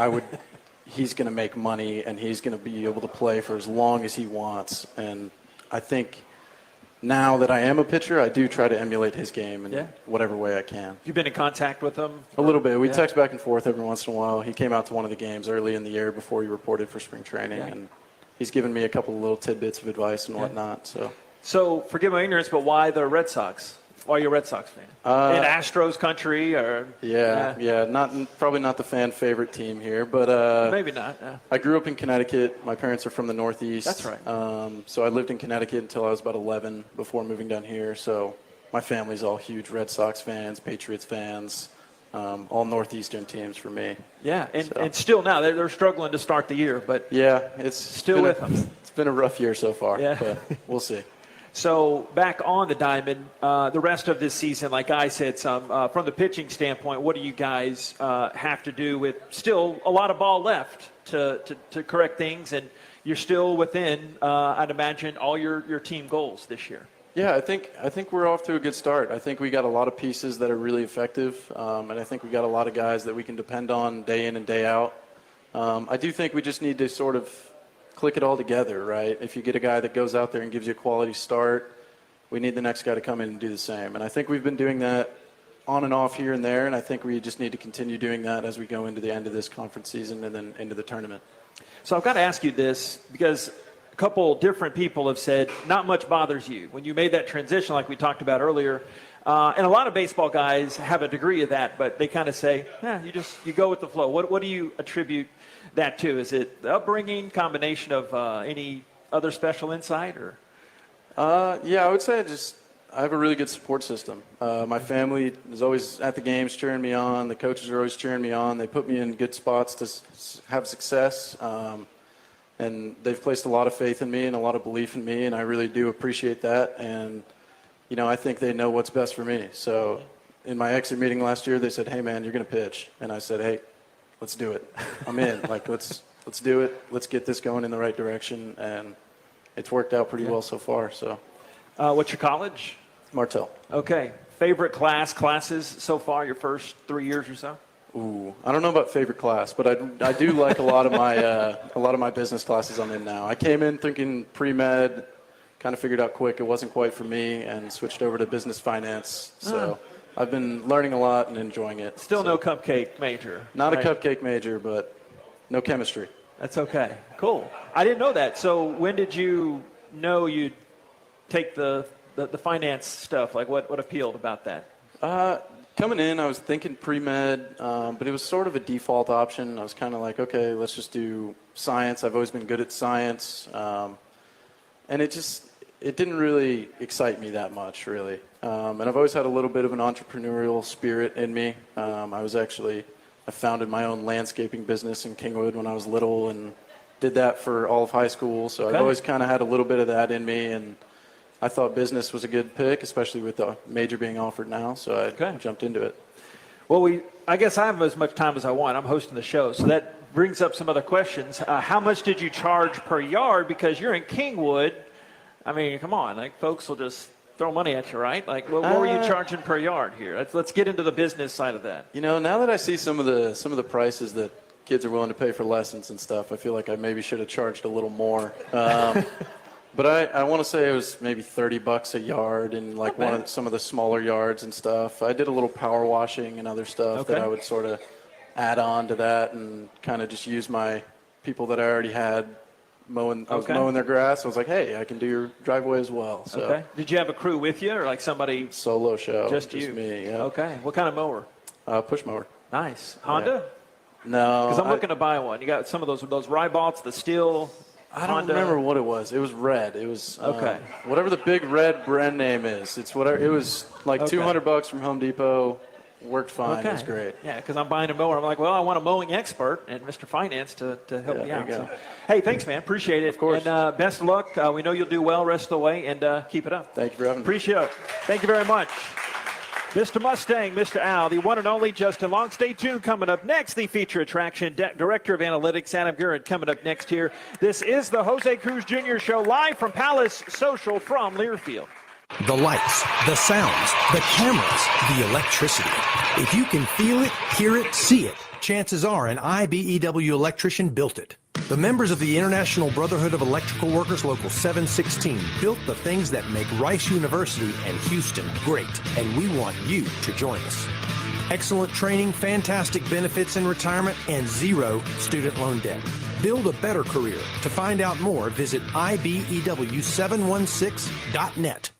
he's going to make money, and he's going to be able to play for as long as he wants. And I think now that I am a pitcher, I do try to emulate his game in whatever way I can. You've been in contact with him? A little bit. We text back and forth every once in a while. He came out to one of the games early in the year before he reported for spring training, and he's given me a couple of little tidbits of advice and whatnot. So forgive my ignorance, but why the Red Sox? Why are you a Red Sox fan? In Astros country, or probably not the fan favorite team here, but maybe not. I grew up in Connecticut. My parents are from the Northeast. That's right. So I lived in Connecticut until I was about 11 before moving down here. So my family's all huge Red Sox fans, Patriots fans, all Northeastern teams for me. Yeah, and still now they're struggling to start the year, but it's still with them. It's been a rough year so far. Yeah, but we'll see. So back on the diamond, the rest of this season, like I said, from the pitching standpoint, what do you guys have to do with still a lot of ball left to correct things, and you're still within, I'd imagine, all your team goals this year? Yeah, I think we're off to a good start. I think we got a lot of pieces that are really effective, and I think we got a lot of guys that we can depend on day in and day out. I do think we just need to sort of click it all together, right? If you get a guy that goes out there and gives you a quality start, we need the next guy to come in and do the same. And I think we've been doing that on and off here and there, and I think we just need to continue doing that as we go into the end of this conference season and then into the tournament. So I've got to ask you this, because a couple different people have said not much bothers you when you made that transition like we talked about earlier. And a lot of baseball guys have a degree of that, but they kind of say, you go with the flow. What do you attribute that to? Is it the upbringing, combination of any other special insight, or? I would say I have a really good support system. My family is always at the games cheering me on. The coaches are always cheering me on. They put me in good spots to have success. And they've placed a lot of faith in me and a lot of belief in me, and I really do appreciate that. And, I think they know what's best for me. So in my exit meeting last year, they said, hey, man, you're going to pitch. And I said, hey, let's do it. I'm in. Let's do it. Let's get this going in the right direction. And it's worked out pretty well so far. So, what's your college? Martell. Okay. Favorite classes so far, your first 3 years or so? Ooh, I don't know about favorite class, but I do like a lot of my business classes I'm in now. I came in thinking pre-med, kind of figured out quick it wasn't quite for me, and switched over to business finance. So I've been learning a lot and enjoying it. Still no cupcake major. Not a cupcake major, but no chemistry. That's okay. Cool. I didn't know that. So when did you know you'd take the finance stuff? Like what appealed about that? Coming in, I was thinking pre-med, but it was sort of a default option. I was kind of like, okay, let's just do science. I've always been good at science. And it didn't really excite me that much, really. And I've always had a little bit of an entrepreneurial spirit in me. I founded my own landscaping business in Kingwood when I was little and did that for all of high school. So I've always kind of had a little bit of that in me, and I thought business was a good pick, especially with the major being offered now, so I jumped into it. Well, I guess I have as much time as I want. I'm hosting the show, so that brings up some other questions. How much did you charge per yard? Because you're in Kingwood. I mean, come on, folks will just throw money at you, right? What were you charging per yard here? Let's get into the business side of that. Now that I see some of the prices that kids are willing to pay for lessons and stuff, I feel like I maybe should have charged a little more. But I want to say it was maybe $30 a yard in some of the smaller yards and stuff. I did a little power washing and other stuff that I would sort of add on to that and kind of just use my people that I already had mowing. I was mowing their grass. I was like, hey, I can do your driveway as well. So Did you have a crew with you, or somebody? Solo show. Just you. Me. Yeah. Okay. What kind of mower? Push mower. Nice. Honda? Yeah. No. Because I'm looking to buy one. You got some of those Rybalts, the steel. I don't remember what it was. It was red. It was whatever the big red brand name is. It's whatever. It was like $200 from Home Depot. Worked fine. It was great. Yeah, because I'm buying a mower. I'm like, well, I want a mowing expert and Mr. Finance to help me out. So, hey, thanks, man. Appreciate it. Of course. And best of luck. We know you'll do well rest of the way, and keep it up. Thank you for having me. Appreciate it. Thank you very much. Mr. Mustang, Mr. Al, the one and only Justin Long. Stay tuned. Coming up next, the feature attraction, Director of Analytics, Adam Gurren, coming up next here. This is the Jose Cruz Jr. Show, live from Palace Social from Learfield. The lights, the sounds, the cameras, the electricity. If you can feel it, hear it, see it, chances are an IBEW electrician built it. The members of the International Brotherhood of Electrical Workers Local 716 built the things that make Rice University and Houston great, and we want you to join us. Excellent training, fantastic benefits in retirement, and zero student loan debt. Build a better career. To find out more, visit IBEW716.net.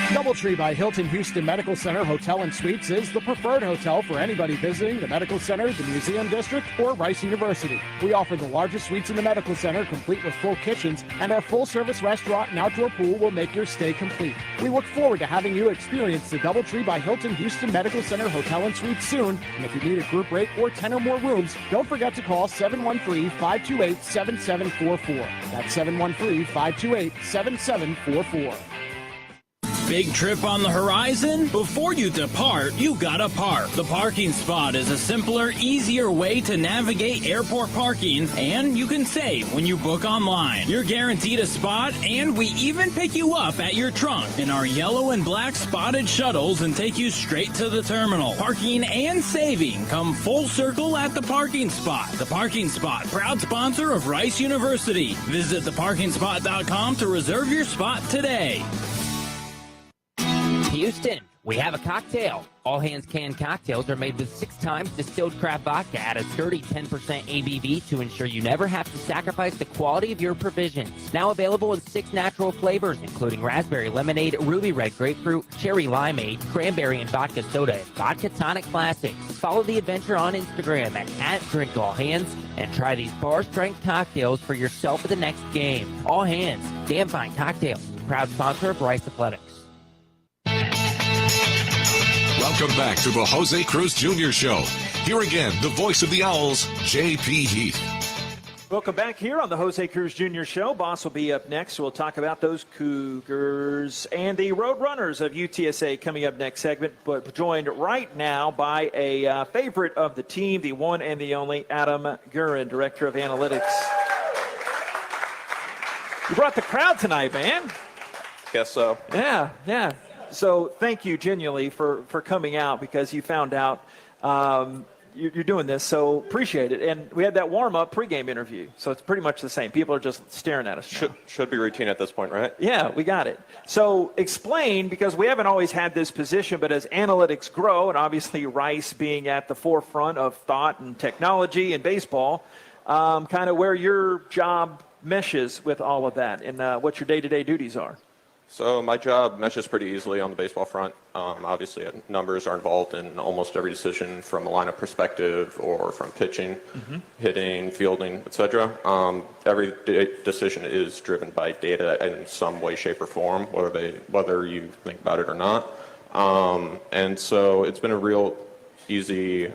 Doubletree by Hilton Houston Medical Center Hotel and Suites is the preferred hotel for anybody visiting the medical center, the museum district, or Rice University. We offer the largest suites in the medical center, complete with full kitchens, and our full-service restaurant and outdoor pool will make your stay complete. We look forward to having you experience the Doubletree by Hilton Houston Medical Center Hotel and Suites soon. And if you need a group rate or 10 or more rooms, don't forget to call 713-528-7744. That's 713-528-7744. Big trip on the horizon? Before you depart, you gotta park. The parking spot is a simpler, easier way to navigate airport parking, and you can save when you book online. You're guaranteed a spot, and we even pick you up at your trunk in our yellow and black spotted shuttles and take you straight to the terminal. Parking and saving come full circle at the parking spot. The Parking Spot, proud sponsor of Rice University. Visit theparkingspot.com to reserve your spot today. Houston, we have a cocktail. All Hands Canned Cocktails are made with 6 times distilled craft vodka at a sturdy 10% ABV to ensure you never have to sacrifice the quality of your provisions. Now available in 6 natural flavors, including raspberry lemonade, ruby red grapefruit, cherry limeade, cranberry and vodka soda, and vodka tonic classic. Follow the adventure on Instagram at @DrinkAllHands and try these bar-strength cocktails for yourself at the next game. All Hands, damn fine cocktails. Proud sponsor of Rice Athletics. Welcome back to the Jose Cruz Jr. Show. Here again, the voice of the Owls, J.P. Heath. Welcome back here on the Jose Cruz Jr. Show. Boss will be up next. We'll talk about those Cougars and the Roadrunners of UTSA coming up next segment, but joined right now by a favorite of the team, the one and the only Adam Gurren, Director of Analytics. You brought the crowd tonight, man. Guess so. Yeah. So thank you genuinely for coming out, because you found out you're doing this, so appreciate it. And we had that warm-up pregame interview, so it's pretty much the same. People are just staring at us now. Should be routine at this point, right? Yeah, we got it. So explain, because we haven't always had this position, but as analytics grow, and obviously Rice being at the forefront of thought and technology and baseball, kind of where your job meshes with all of that and what your day-to-day duties are. So my job meshes pretty easily on the baseball front. Obviously, numbers are involved in almost every decision from a lineup perspective or from pitching, hitting, fielding, etc. Every decision is driven by data in some way, shape, or form, whether you think about it or not. And so it's been a real easy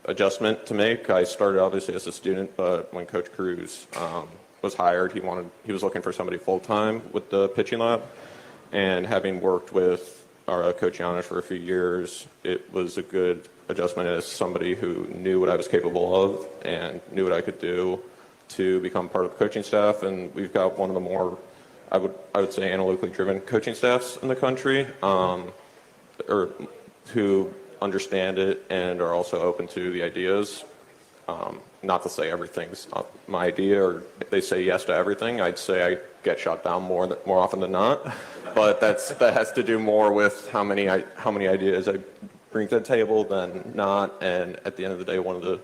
adjustment to make. I started obviously as a student, but when Coach Cruz was hired, he was looking for somebody full-time with the pitching lab, and having worked with our Coach Giannis for a few years, it was a good adjustment as somebody who knew what I was capable of and knew what I could do to become part of the coaching staff. And we've got one of the more, I would say, analytically driven coaching staffs in the country, or who understand it and are also open to the ideas. Not to say everything's my idea or they say yes to everything. I'd say I get shot down more often than not, but that has to do more with how many ideas I bring to the table than not. And at the end of the day, one of the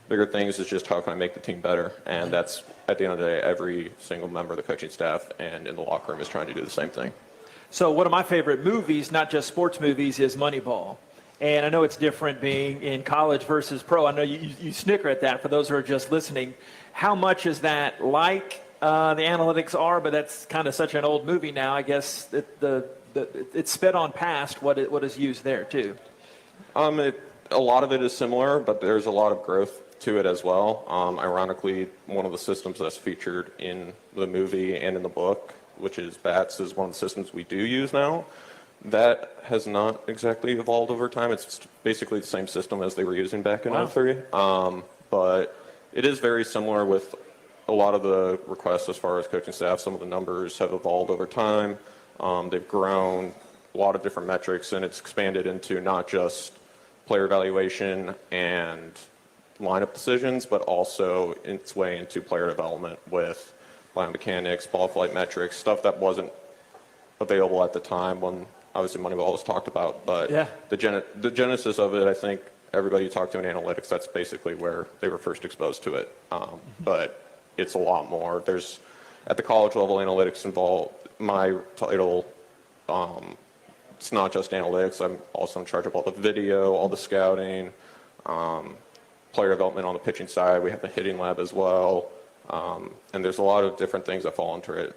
bigger things is just how can I make the team better, and that's at the end of the day every single member of the coaching staff and in the locker room is trying to do the same thing. So one of my favorite movies, not just sports movies, is Moneyball. And I know it's different being in college versus pro. I know you snicker at that for those who are just listening. How much is that like the analytics are, but that's kind of such an old movie now. I guess it's sped on past what is used there too. A lot of it is similar, but there's a lot of growth to it as well. Ironically, one of the systems that's featured in the movie and in the book, which is BATS, is one of the systems we do use now. That has not exactly evolved over time. It's basically the same system as they were using back in 03. But it is very similar with a lot of the requests as far as coaching staff. Some of the numbers have evolved over time. They've grown a lot of different metrics, and it's expanded into not just player evaluation and lineup decisions, but also its way into player development with biomechanics, ball flight metrics, stuff that wasn't available at the time when obviously Moneyball was talked about. But the genesis of it, I think everybody you talk to in analytics, that's basically where they were first exposed to it. But it's a lot more. There's, at the college level, analytics involved. My title, it's not just analytics. I'm also in charge of all the video, all the scouting, player development on the pitching side. We have the hitting lab as well. And there's a lot of different things that fall into it.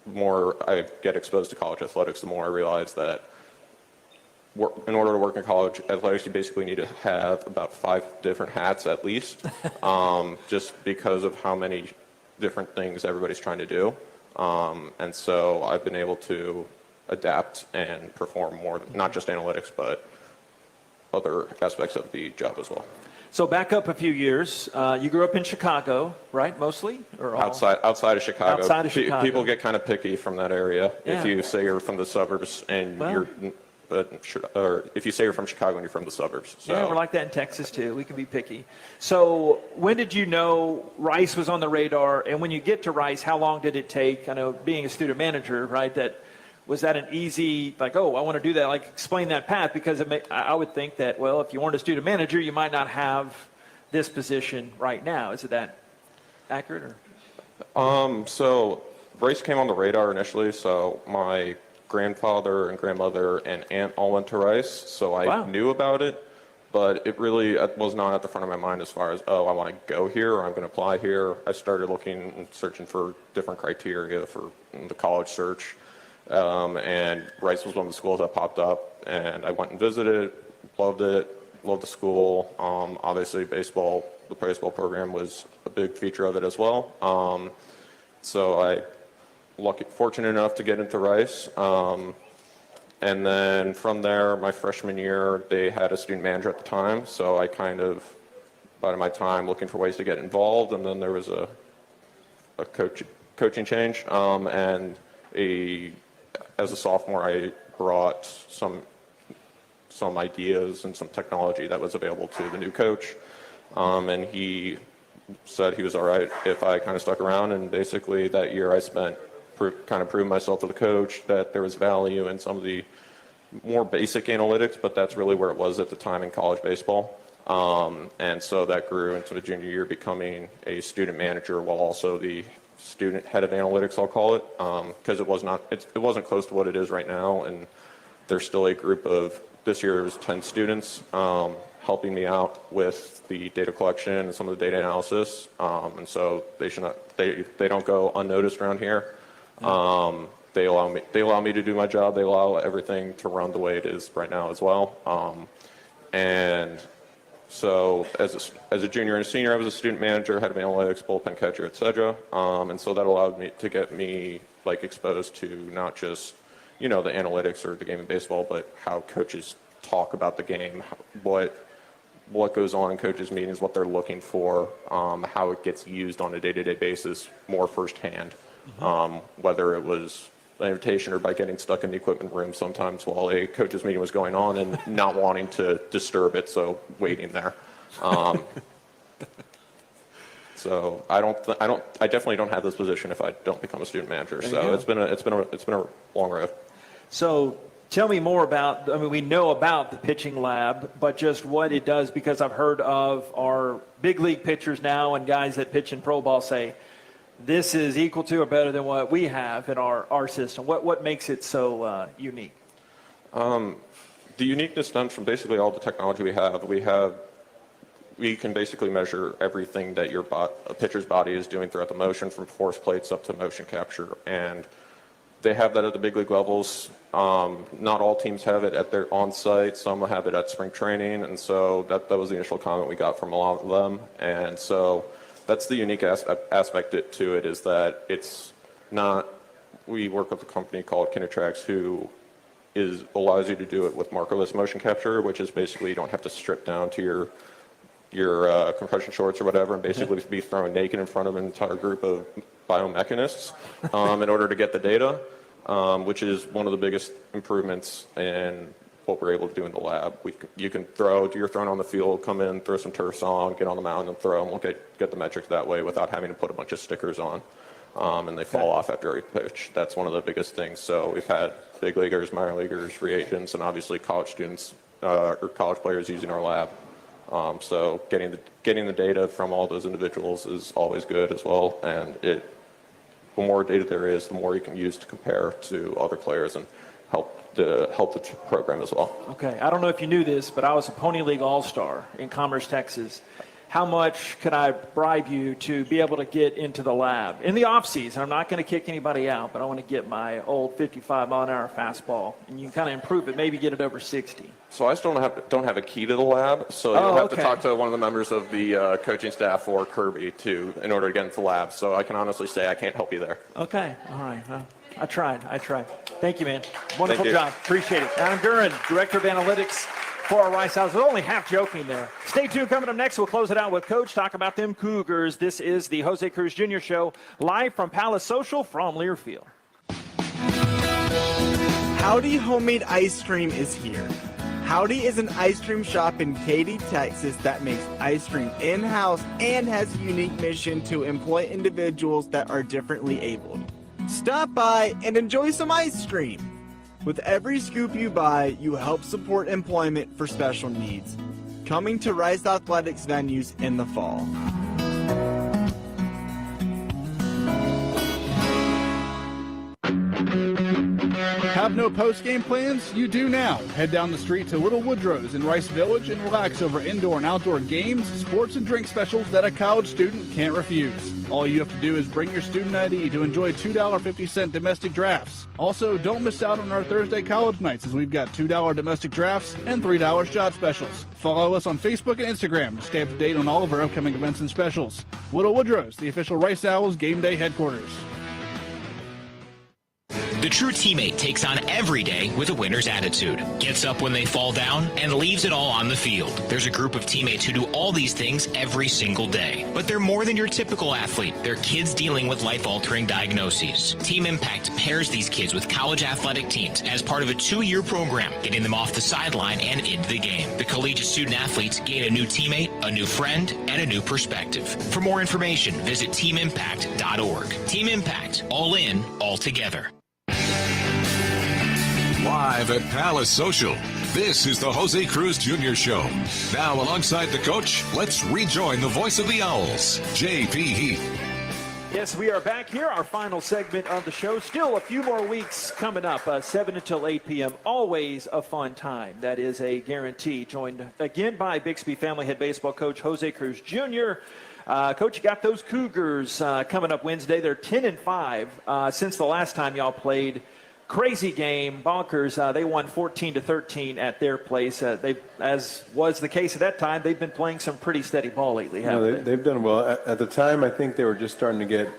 More I get exposed to college athletics, the more I realize that in order to work in college athletics, you basically need to have about 5 different hats at least, just because of how many different things everybody's trying to do. And so I've been able to adapt and perform more, not just analytics, but other aspects of the job as well. So back up a few years. You grew up in Chicago, right? Mostly, or all? Outside of Chicago. Outside of Chicago. People get kind of picky from that area. Yeah. If you say you're from the suburbs and or if you say you're from Chicago and you're from the suburbs. So. Yeah, we're like that in Texas too. We can be picky. So when did you know Rice was on the radar? And when you get to Rice, how long did it take? I know being a student manager, right? Was that an easy, like, oh, I want to do that? Like, explain that path, because I would think that, well, if you weren't a student manager, you might not have this position right now. Is it that accurate? Or? So Rice came on the radar initially. So my grandfather and grandmother and aunt all went to Rice, so I knew about it, but it really was not at the front of my mind as far as, oh, I want to go here or I'm going to apply here. I started looking and searching for different criteria for the college search. And Rice was one of the schools that popped up, and I went and visited, loved the school. Obviously the baseball program was a big feature of it as well. So I fortunate enough to get into Rice. And then from there, my freshman year, they had a student manager at the time. So I kind of, spent my time looking for ways to get involved. And then there was a coaching change. And as a sophomore, I brought some ideas and some technology that was available to the new coach. And he said he was all right if I kind of stuck around. And basically that year I spent kind of proving myself to the coach that there was value in some of the more basic analytics, but that's really where it was at the time in college baseball. And so that grew into the junior year, becoming a student manager while also the student head of analytics, I'll call it, because it wasn't close to what it is right now. And there's still a group of, this year it was 10 students helping me out with the data collection and some of the data analysis. And so they don't go unnoticed around here. They allow me to do my job. They allow everything to run the way it is right now as well. And so as a junior and a senior, I was a student manager, head of analytics, bullpen catcher, etc. And so that allowed me to get me exposed to not just, the analytics or the game of baseball, but how coaches talk about the game, what goes on in coaches' meetings, what they're looking for, how it gets used on a day-to-day basis more firsthand, whether it was an invitation or by getting stuck in the equipment room sometimes while a coach's meeting was going on and not wanting to disturb it, so waiting there. So I definitely don't have this position if I don't become a student manager. So it's been a long road. So tell me more about, we know about the pitching lab, but just what it does, because I've heard of our big league pitchers now and guys that pitch in pro ball say, this is equal to or better than what we have in our system. What makes it so unique? The uniqueness stems from basically all the technology we have. We can basically measure everything that a pitcher's body is doing throughout the motion, from force plates up to motion capture. And they have that at the big league levels. Not all teams have it at their on-site. Some have it at spring training. And so that was the initial comment we got from a lot of them. And so that's the unique aspect to it, is that it's not, we work with a company called Kinetitrax, who allows you to do it with markerless motion capture, which is basically you don't have to strip down to your compression shorts or whatever, and basically be thrown naked in front of an entire group of biomechanists in order to get the data, which is one of the biggest improvements in what we're able to do in the lab. You're thrown on the field, come in, throw some turfs on, get on the mound and throw, and we'll get the metrics that way without having to put a bunch of stickers on, and they fall off after every pitch. That's one of the biggest things. So we've had big leaguers, minor leaguers, free agents, and obviously college students or college players using our lab. So getting the data from all those individuals is always good as well, and the more data there is, the more you can use to compare to other players and help the program as well. Okay, I don't know if you knew this, but I was a Pony League All-Star in Commerce, Texas. How much could I bribe you to be able to get into the lab? In the off-season, I'm not going to kick anybody out, but I want to get my old 55-mile-an-hour fastball, and you can kind of improve it, maybe get it over 60. So I still don't have a key to the lab, so you'll have to talk to one of the members of the coaching staff or Kirby in order to get into the lab. So I can honestly say I can't help you there. Okay, all right. I tried. Thank you, man. Wonderful job. Appreciate it. Adam Duran, Director of Analytics for our Rice House. I was only half joking there. Stay tuned. Coming up next, we'll close it out with Coach. Talk about them Cougars. This is the Jose Cruz Jr. Show, live from Palace Social from Learfield. Howdy Homemade Ice Cream is here. Howdy is an ice cream shop in Katy, Texas that makes ice cream in-house and has a unique mission to employ individuals that are differently abled. Stop by and enjoy some ice cream. With every scoop you buy, you help support employment for special needs. Coming to Rice Athletics venues in the fall. Have no post-game plans? You do now. Head down the street to Little Woodrow's in Rice Village and relax over indoor and outdoor games, sports, and drink specials that a college student can't refuse. All you have to do is bring your student ID to enjoy $2.50 domestic drafts. Also, don't miss out on our Thursday college nights as we've got $2 domestic drafts and $3 shot specials. Follow us on Facebook and Instagram to stay up to date on all of our upcoming events and specials. Little Woodrow's, the official Rice Owls game day headquarters. The true teammate takes on every day with a winner's attitude, gets up when they fall down, and leaves it all on the field. There's a group of teammates who do all these things every single day. But they're more than your typical athlete. They're kids dealing with life-altering diagnoses. Team Impact pairs these kids with college athletic teams as part of a 2-year program, getting them off the sideline and into the game. The collegiate student-athletes gain a new teammate, a new friend, and a new perspective. For more information, visit teamimpact.org. Team Impact. All in, all together. Live at Palace Social, this is the Jose Cruz Jr. Show. Now, alongside the coach, let's rejoin the voice of the Owls, J.P. Heath. Yes, we are back here, our final segment of the show. Still a few more weeks coming up, 7 until 8 p.m. Always a fun time. That is a guarantee. Joined again by Bixby Family Head Baseball Coach Jose Cruz Jr. Coach, you got those Cougars coming up Wednesday. They're 10-5 since the last time y'all played. Crazy game, bonkers. They won 14-13 at their place. As was the case at that time, they've been playing some pretty steady ball lately, haven't they? They've done well. At the time, I think they were just starting to get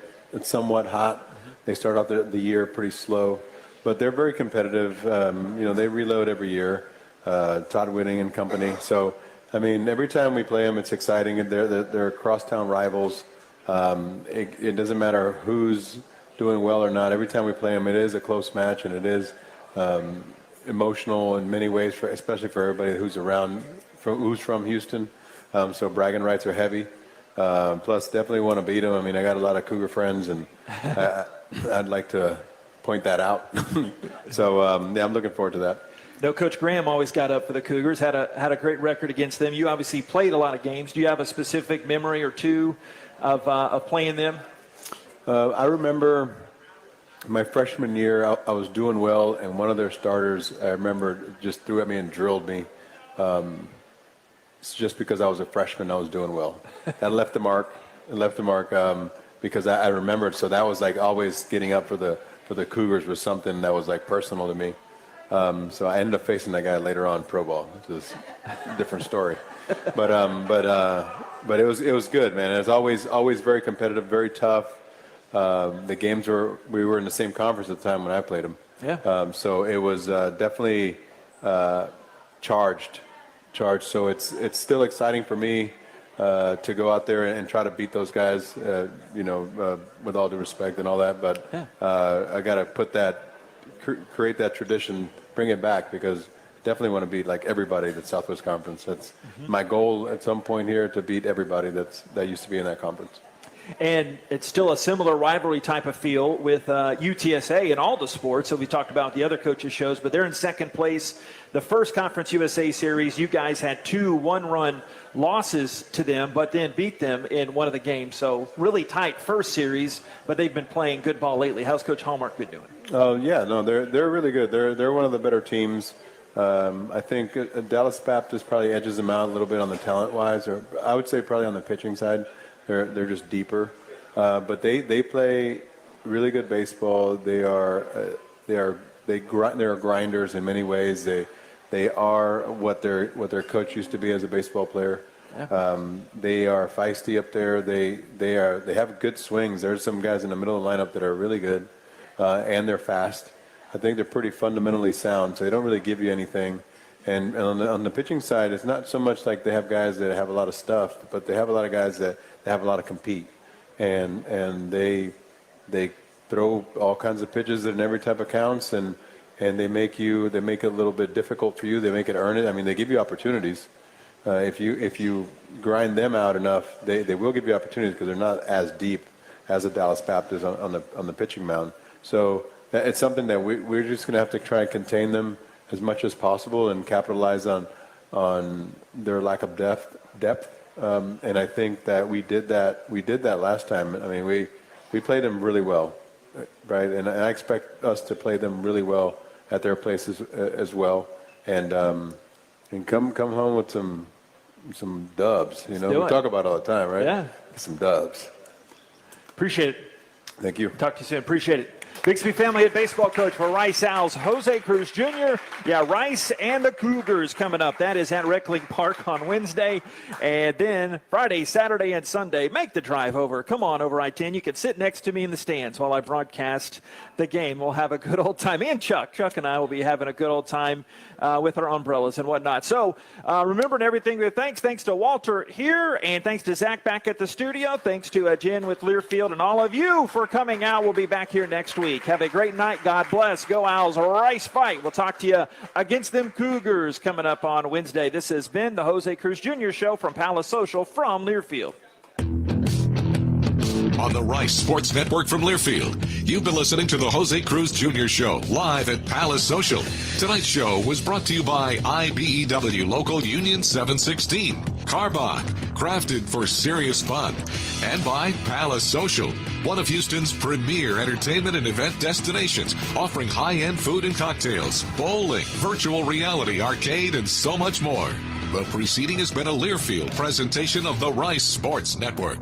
somewhat hot. They start off the year pretty slow, but they're very competitive. They reload every year. Todd Whitting and company. So, I mean, every time we play them, it's exciting. They're crosstown rivals. It doesn't matter who's doing well or not. Every time we play them, it is a close match, and it is emotional in many ways, especially for everybody who's who's from Houston. So bragging rights are heavy. Plus, definitely want to beat them. I mean, I got a lot of Cougar friends, and I'd like to point that out. So, I'm looking forward to that. No, Coach Graham always got up for the Cougars, had a great record against them. You obviously played a lot of games. Do you have a specific memory or two of playing them? I remember my freshman year, I was doing well, and one of their starters, I remember, just threw at me and drilled me. It's just because I was a freshman, I was doing well. That left the mark. Because I remembered. So that was like always getting up for the Cougars was something that was like personal to me. So I ended up facing that guy later on pro ball, which is a different story. But it was good, man. It was always very competitive, very tough. The games we were in the same conference at the time when I played them. Yeah. So it was definitely charged. So it's still exciting for me to go out there and try to beat those guys, with all due respect and all that. But I got to create that tradition, bring it back, because definitely want to beat like everybody that's Southwest Conference. That's my goal at some point here, to beat everybody that used to be in that conference. And it's still a similar rivalry type of feel with UTSA in all the sports. So we talked about the other coaches' shows, but they're in second place. The first Conference USA series, you guys had 2 one-run losses to them, but then beat them in one of the games. So really tight first series, but they've been playing good ball lately. How's Coach Hallmark been doing? They're really good. They're one of the better teams. I think Dallas Baptist probably edges them out a little bit on the talent-wise, or I would say probably on the pitching side. They're just deeper, but they play really good baseball. They're grinders in many ways. They are what their coach used to be as a baseball player. Yeah. They are feisty up there. They have good swings. There's some guys in the middle of the lineup that are really good, and they're fast. I think they're pretty fundamentally sound, so they don't really give you anything. And on the pitching side, it's not so much like they have guys that have a lot of stuff, but they have a lot of guys that have a lot of compete, and they throw all kinds of pitches in every type of counts, and they make it a little bit difficult for you. They make it earn it. I mean, they give you opportunities. If you grind them out enough, they will give you opportunities, because they're not as deep as a Dallas Baptist on the pitching mound. So it's something that we're just going to have to try and contain them as much as possible and capitalize on their lack of depth. And I think that we did that last time. I mean, we played them really well, right? And I expect us to play them really well at their places as well, and come home with some dubs. We talk about it all the time, right? Yeah, some dubs. Appreciate it. Thank you. Talk to you soon. Appreciate it. Bixby family head baseball coach for Rice Owls, Jose Cruz Jr. Yeah, Rice and the Cougars coming up. That is at Reckling Park on Wednesday. And then Friday, Saturday, and Sunday, make the drive over. Come on over I-10. You can sit next to me in the stands while I broadcast the game. We'll have a good old time. And Chuck and I will be having a good old time with our umbrellas and whatnot. So remembering everything, thanks to Walter here, and thanks to Zach back at the studio. Thanks to Jen with Learfield, and all of you for coming out. We'll be back here next week. Have a great night. God bless. Go Owls. Rice fight. We'll talk to you against them Cougars coming up on Wednesday. This has been the Jose Cruz Jr. Show from Palace Social from Learfield. On the Rice Sports Network from Learfield, you've been listening to the Jose Cruz Jr. Show live at Palace Social. Tonight's show was brought to you by IBEW Local Union 716, Carbach, crafted for serious fun, and by Palace Social, one of Houston's premier entertainment and event destinations, offering high-end food and cocktails, bowling, virtual reality, arcade, and so much more. The preceding has been a Learfield presentation of the Rice Sports Network.